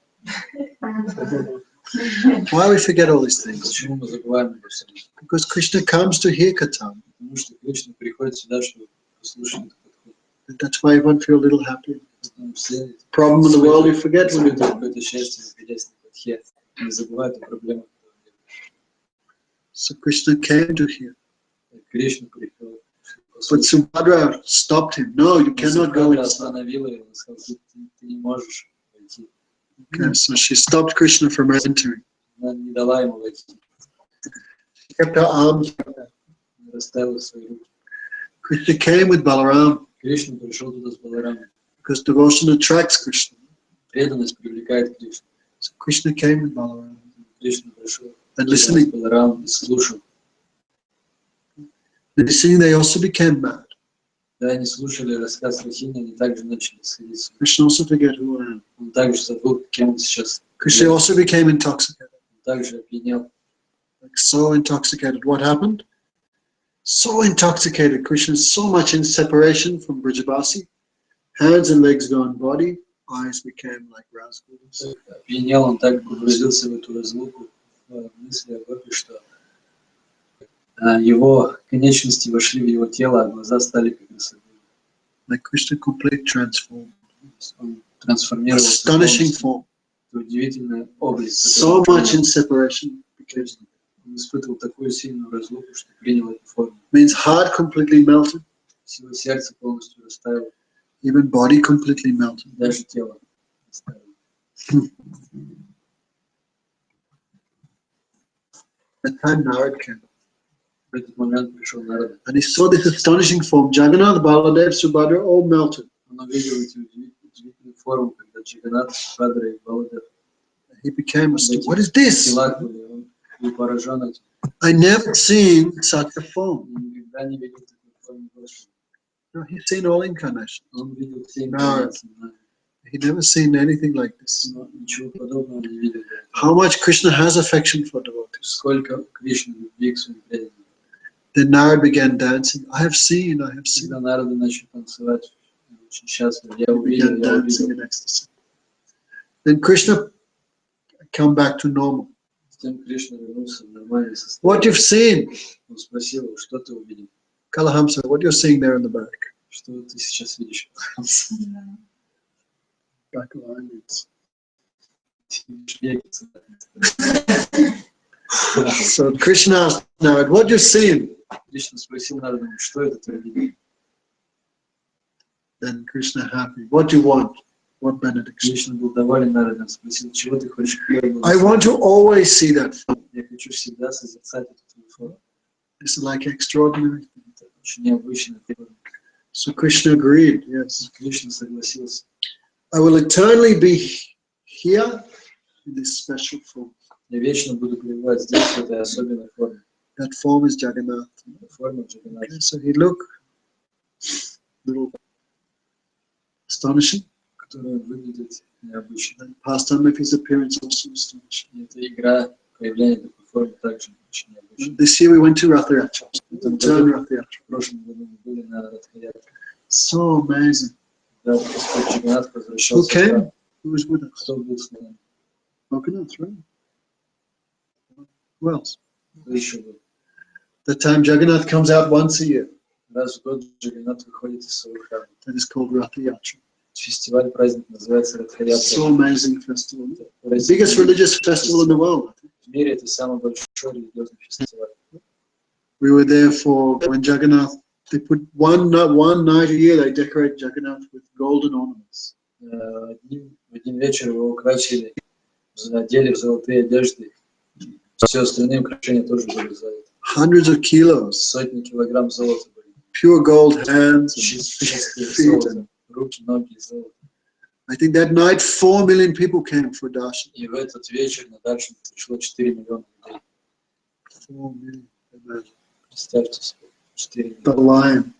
Why we forget all these things? Почему мы забываем обо всем? Because Krishna comes to hear Kirtan. Потому что Кришна приходит сюда, чтобы послушать эту Катху. That's why everyone feel a little happy. Все Problem in the world you forget when you испытывают какое-то счастье, находясь на Катхе. Не забывают о проблемах. So Krishna came to hear. Кришна приходит. But Subhadra stopped him. No, you cannot go inside. Остановила его, сказала, ты не можешь войти. Okay, so she stopped Krishna from entering. Она не дала ему войти. She kept her arms like that. Расставила свои руки. Krishna came with Balaram Кришна пришел туда с Баларамом. because devotion attracts Krishna. Преданность привлекает Кришну. So Krishna came with Balaram. Кришна пришел And с listening, Баларамом и слушал. they also became mad. Когда они слушали рассказ Рахини, они также начали сходить с ума. Krishna also forget who I am. Он также забыл, кем он сейчас. Krishna also became intoxicated. Он также опьянел. Like so intoxicated. What happened? So intoxicated. Krishna is so much in separation from Brijavasi. Hands and legs gone, body, eyes became like rascals. Опьянел, он так погрузился в эту разлуку, в мысли о Бога, что его конечности вошли в его тело, а глаза стали как носогубы. Like Krishna completely transformed. Он трансформировался Astonishing form. в удивительный облик. So much in separation. Because Он испытывал такую сильную разлуку, что принял эту форму. means heart completely melted. Всего сердца полностью растаяло, Even body completely melted. даже тело растаяло. At time Narad came. В этот момент пришел народ. And he saw this astonishing form. Jagannath, Baladev, Subhadra all melted. Он увидел эти удивительные формы, когда Джаганнат, Бадра и Баладев He became astonished. What is this? телах были. Он был поражен этим. I never seen such a form. Он никогда не видел такой формы Господа. No, he's seen all incarnations. Он видел все инкарнации, но He never seen anything like this. ничего подобного не видел. How much Krishna has affection for devotees. Сколько Кришны любви к своим преданным. Then Narad began dancing. I have seen. Когда народы начали танцевать, очень счастлив. Я He увидел, began я dancing увидел. in ecstasy. Then Krishna come back to normal. Затем Кришна вернулся в нормальное What состояние. you've seen? Он спросил его, что ты увидел? Kalahamsa, what you're seeing there in the back? Что ты сейчас видишь? Back of eyelids. So Krishna asked Narad, what you seen? Кришна спросил народа, что это ты увидел? Then Krishna happy. What do you want? What benediction? Кришна был доволен народом, спросил, чего ты хочешь? I want to always see that form. Я хочу всегда созерцать эту твою форму. It's like extraordinary. Это очень необычно. So Krishna agreed, yes. Кришна согласился. I will eternally be here in this special form. Я вечно буду пребывать здесь, в этой особенной форме. That form is Jagannath. Форма Джаганната. Okay, so he looked little astonishing. Которая выглядит необычно. And pastime of his appearance also astonishing. И это игра появления такой форме также очень необычно. This year we went to Ratha Yatra. Turn Ratha Yatra. В прошлом году мы были на Радхаятре. So amazing. Да, Господь Джаганнат Who возвращался. came? Who was with us? Кто был с нами? Jagannath, right? Who else? Кто еще был? The time Jagannath comes out once a year. Раз в год Джаганнат выходит из своего храма. That is called Ratha Yatra. Фестиваль, праздник называется Радхаятра. So amazing festival. The biggest religious festival in the world. В мире это самый большой религиозный фестиваль. We were there for when Jagannath. They put one night a year. They decorate Jagannath with golden ornaments. В один вечер его украсили, одели в золотые одежды. Все остальные украшения тоже были золотые. Hundreds of kilos. Сотни килограмм золота были. Pure gold hands. Чистые Feet. золото. Руки, ноги, золото. I think that night 4 million people came for darshan. И в этот вечер на Даршан пришло 4 миллиона людей. 4 million. Imagine. Представьте себе, 4 The миллиона. line.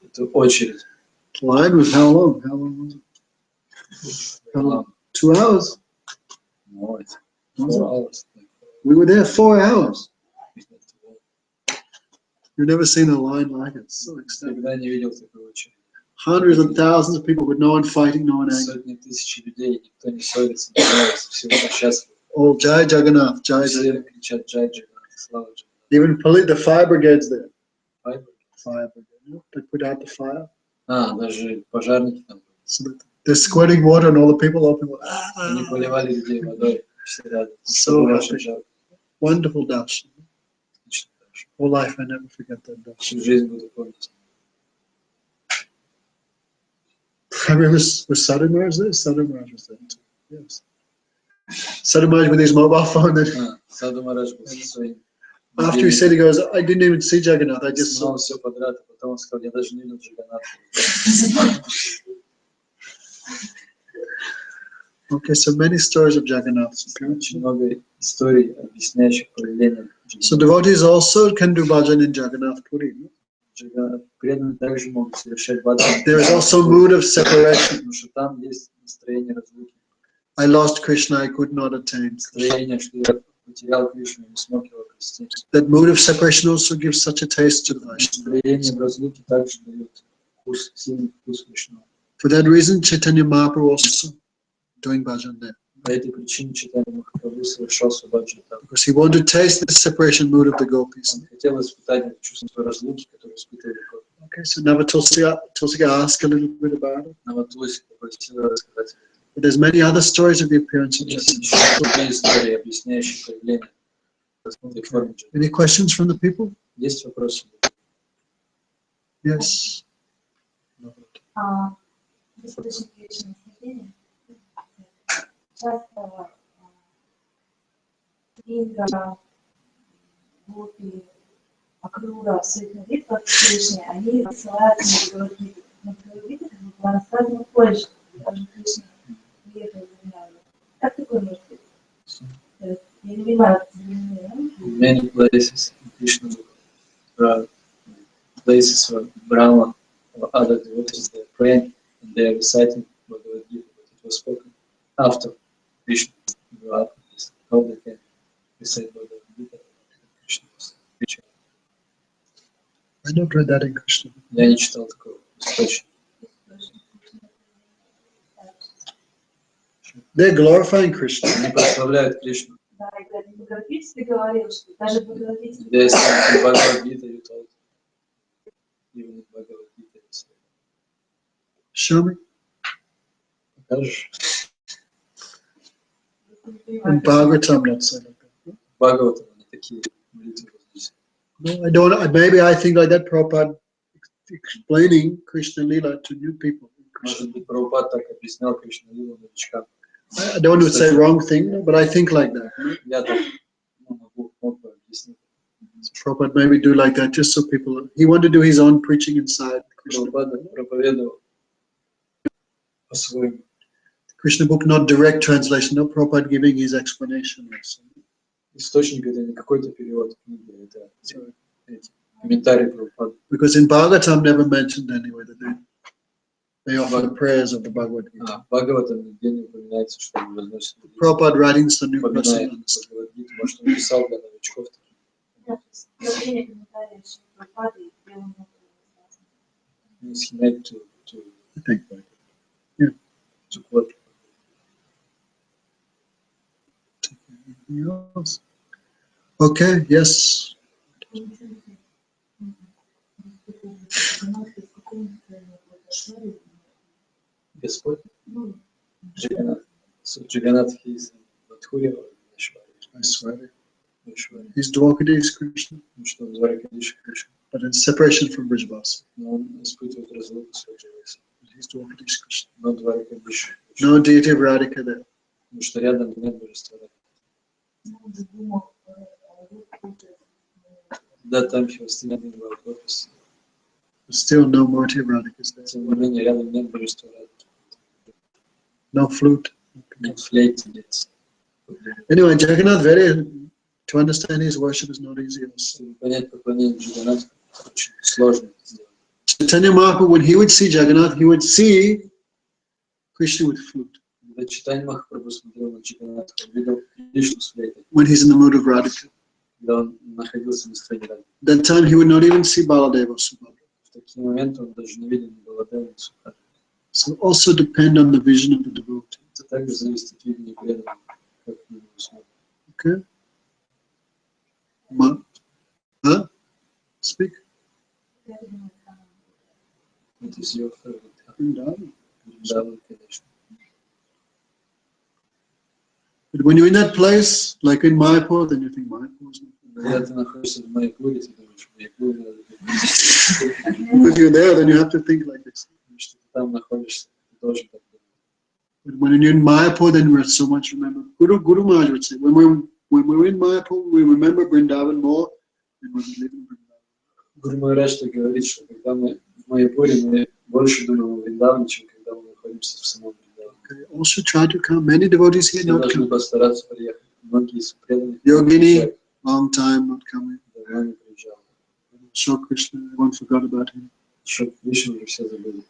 Это очередь. The line was how long? How long was it? How long? 2 hours. Ну, это 4 hours. We were there 4 hours. You've never seen a line like it. It's so extensive. Никогда не видел такой очереди. Hundreds and thousands of people with no one fighting, no one angry. Сотни тысяч людей, никто не ссорится, не нравится, все счастливы. Oh, Jai Jagannath, Jai Все Jagannath. кричат Джай Джаганнат, слава Джаганнат. Even the fire brigade's there. Fire Fire brigade. They put out the fire. даже пожарники там были. So that they're squirting water and all the people open. Они поливали людей водой, все рядом. So Было очень happy. жарко. Wonderful darshan. Отлично дальше. Whole life I never forget that darshan. Всю жизнь буду помнить. I remember was Sadhu Maharaj there? Sadhu Maharaj was there too. Yes. Sadhu Maharaj with his mobile phone. Then Саду Марадж был со своим. after he said, he goes, I didn't even see Jagannath. I just saw. Снимал все подряд, а потом он сказал, я даже не видел Джаганната. Okay, so many stories of Jagannath's appearance. Очень много историй, объясняющих появление So Джаганната. devotees also can do bhajan in Jagannath Puri. Преданные также могут совершать баджан. There is also mood of separation. Потому что там есть настроение разлуки. I lost Krishna, I could not attain. Настроение, что я потерял Кришну, не смог его простить. That mood of separation also gives such a taste to the Vaishnava. Настроение в разлуке также дает вкус, сильный вкус Кришну. For that reason, Chaitanya Mahaprabhu also doing bhajan there. По этой причине Чайтанья Махапрабху совершал свой баджан там. Because he wanted to taste the separation mood of the gopis. Он хотел испытать это чувство разлуки, которое испытывали гопи. Okay, so now Tulsika asked a little bit about it. Но вот Луси попросила рассказать. But there's many other stories of the appearance of Есть Chaitanya. еще другие истории, объясняющие появление разлуки формы Джаганната. Any questions from the people? Есть вопросы? Yes. В источнике снисхождения часто Индра, Гопи, Акрура в своих молитвах Кришне, они ссылаются на Бхагавадгиту, как было рассказано позже, даже Кришна приехал в Вриндаван. Как такое может быть? То есть, я не понимаю, In many places in Krishna book, places where Brahma or other devotees they are praying and they are reciting Bhagavad Gita, but it was spoken after Krishna grew up. How they can recite Bhagavad Gita when Krishna was preaching. I not read that in Krishna. Я не читал такого источника. They're glorifying Krishna. Они прославляют Кришну. да, и Бхагавадгите ты говорил, что даже Бхагавадгите There is something in Bhagavad Gita you told. Even in Bhagavad Gita you say. Show me. Покажешь? In Bhagavatam, not so like that. Бхагаватам, они такие молитвы различные. No, I don't. Maybe I think like that. Prabhupada explaining Krishna Lila to new people. Может быть, Прабхупад так объяснял Кришну Лилу новичкам. I don't want to say wrong thing, but I think like that. Я так мог бы объяснить. So Prabhupada maybe do like that just so people. He wanted to do his own preaching inside Krishna. Прабхупад проповедовал по-своему. Krishna book, not direct translation. No Prabhupada giving his explanation. Also. Источник это не какой-то перевод книги, это эти комментарии Прабхупада. Because in Bhagavatam never mentioned anyway that they They offer the prayers of the Bhagavad Gita. В Бхагаватам нигде не упоминается, что они возносят молитву. Prabhupada writings the new Упоминает person. Бхагавадгиту, может, он писал для новичков. Да, то есть прочтение комментариев Шри Прабхупады и делание He made to I think. to quote. Anything else? Okay, yes. Господь, Jagannath. So Jagannath, he is Madhurya or Vishwari. He's Dwakadish Krishna, Ну что, он Дваракадиш Кришна. but in separation from Brijavasi. Но он испытывает разлуку с Ваджавасом. He's Dwakadish Krishna. Но Дваракадиш Кришна. No deity of Radhika there. Потому что рядом нет божества. Да, там Хивастинадин Валкопис. But still no Murti of Radhika is there. Тем не менее, рядом нет божества. No flute. Нет флейты, нет. Anyway, Jagannath, to understand his worship is not easy. Чтобы понять поклонение Джаганнату, очень сложно это сделать. Chaitanya Mahaprabhu, when he would see Jagannath, he would see Krishna with flute. Когда Чайтанья Махапрабху смотрел на Джаганнату, он видел Кришну с флейтой. When he's in the mood of Radhika. Когда он находился в настроении радости. That time he would not even see Baladeva or Subhadra. В такие моменты он даже не видел ни Баладева, ни Субхадра. So also depend on the vision of the devotee. Это также зависит от видения преданного, как на него смотрят. Okay? Huh? Speak. Это из ее фаворита. Vrindavan. Вриндаван, конечно. But when you're in that place, like in Mayapur, then you think Mayapur is not. Когда ты находишься в Майяпуре, ты думаешь, в Майяпуре надо быть. If you're there, then you have to think like this. Потому что ты там находишься, ты должен так думать. But when you're in Mayapur, then we're so much remember. Guru Maharaj would say, when we're in Mayapur, we remember Vrindavan more than when we live in Vrindavan. Гуру Махарадж говорит, что когда мы в Майяпуре, мы больше думаем о Вриндаване, чем когда мы находимся в самом Вриндаване. Okay. Also try to come. Many devotees here Все not должны come. постараться приехать. Многие из преданных Yogini, long time not coming. давно не приезжал. Shok Krishna, everyone forgot about him. Еще Кришну уже все забыли.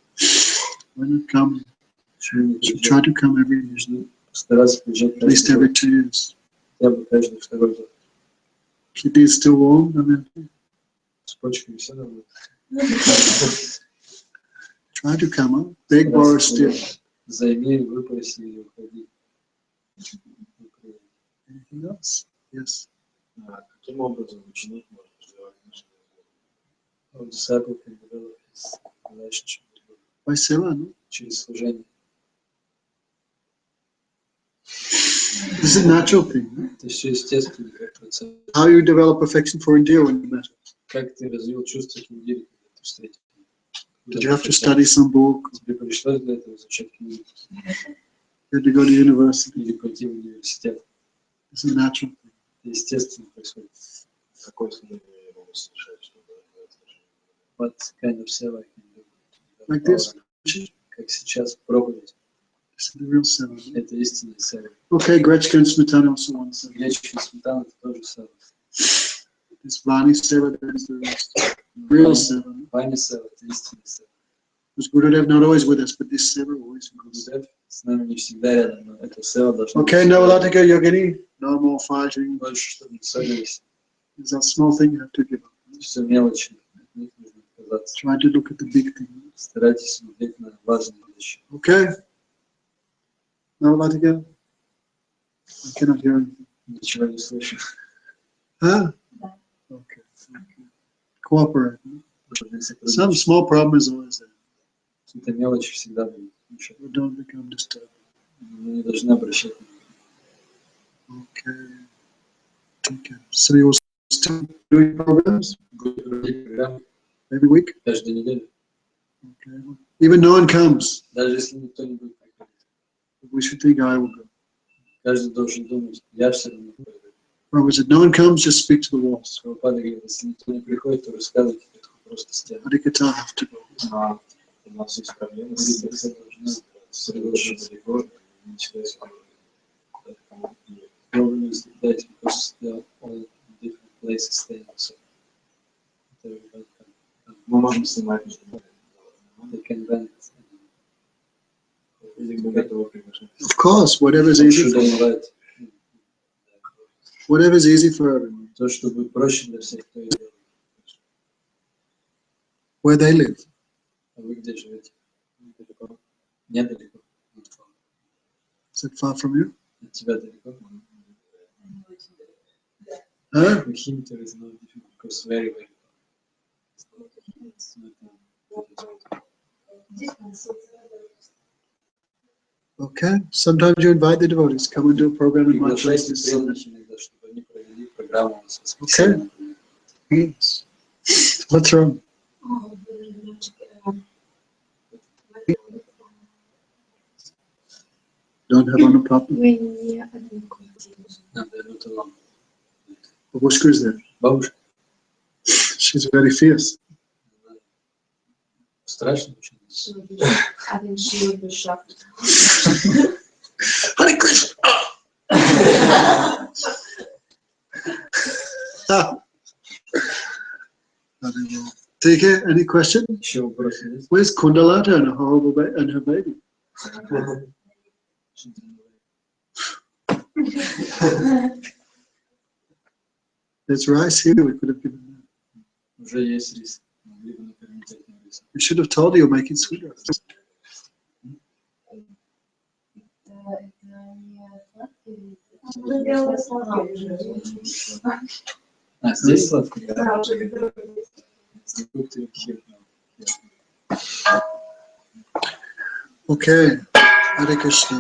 Why not come? Почему не Should try приезжал? to come every year, Нужно постараться приезжать at least каждый every год, 2 years. хотя бы каждый второй год. Kidney is still warm. I mean, С почками все нормально. try to come up. Beg Boris still. Займи, выпроси или уходи. Anything else? Yes. Каким образом ученик может развивать наше Our disciple can develop his relationship with God By seva, no? через служение. This is a natural thing. No? Это все естественно, как процесс. How you develop affection for India when you met her? Как ты развил чувство к Индире, когда ты встретил? Did you have to study some book? Тебе пришлось для этого изучать книги You had to go to university? или пойти в университет. It's a natural thing. Это естественно происходит. какое служение я могу совершать, чтобы развивать отношения? What kind of seva I can do? Like this? Как сейчас проповедь. It's the real seva. No? Это истинная сева. Okay, Gretchen and Smetana also want to say. Гречка и сметана это тоже сева. This Vani seva, that is the real seva. No? Ваня сева это истинная сева. Because Gurudev not always with us, but this seva always goes. Гурудев с нами не всегда рядом, но эта сева должна Okay, now Latika Yogini, no more fighting. больше, чтобы не ссорились. It's that small thing you have to give up. Все мелочи, от них нужно отказаться. Try to look at the big thing. Старайтесь смотреть на важные вещи. Okay? Now Latika? I cannot hear anything. Ничего не слышу. Huh? Да. Okay. Cooperate. Должны Some сотрудничать. small problem is always there. Какие-то мелочи всегда будут мешать. But don't become disturbed. Мы не должны обращать внимание. Okay. Okay. So you're still doing programs Будем проводить программы every week? каждую неделю. Okay. Even no one comes, Даже если никто не будет приходить. we should think I will go. Каждый должен думать, я все равно пойду. Prabhupada said, no one comes, just speak to the walls. Прабхупада говорит, если никто не приходит, то рассказывайте, это просто стены. Harikata have to go. А у нас есть проблемы с Молитва все должна средоточием далеко, не человек. Problem is that because they are all in different places staying, so everybody Мы можем снимать между нами. they can rent Или богатого приглашать. Of course, whatever's easy Should for invite. whatever's easy for everyone. То, что будет проще для всех, то и делать. Where they live. А вы где живете? Недалеко. Is it far from you? От тебя далеко? Huh? The hint is not difficult because very, very far. It's not Okay. Sometimes you invite the devotees, come and do a program in my place Приглашайте this Sunday. преданных иногда, чтобы они провели программу с воскресенья. Yes. What's wrong? Don't have on a problem. Надо это вам. Babushka is there. Бабушка, She's very fierce. она страшно очень. Hare Krishna. Take it. Any question? Еще вопросы есть? Where's Kundalata and her horrible and her baby? There's rice here. We could have given them. Уже есть рис. Могли бы накормить этим рисом. We should have told you you're making sweet rice. А, здесь сладкий? Да. Фрукты, хер. Okay. Hare Krishna.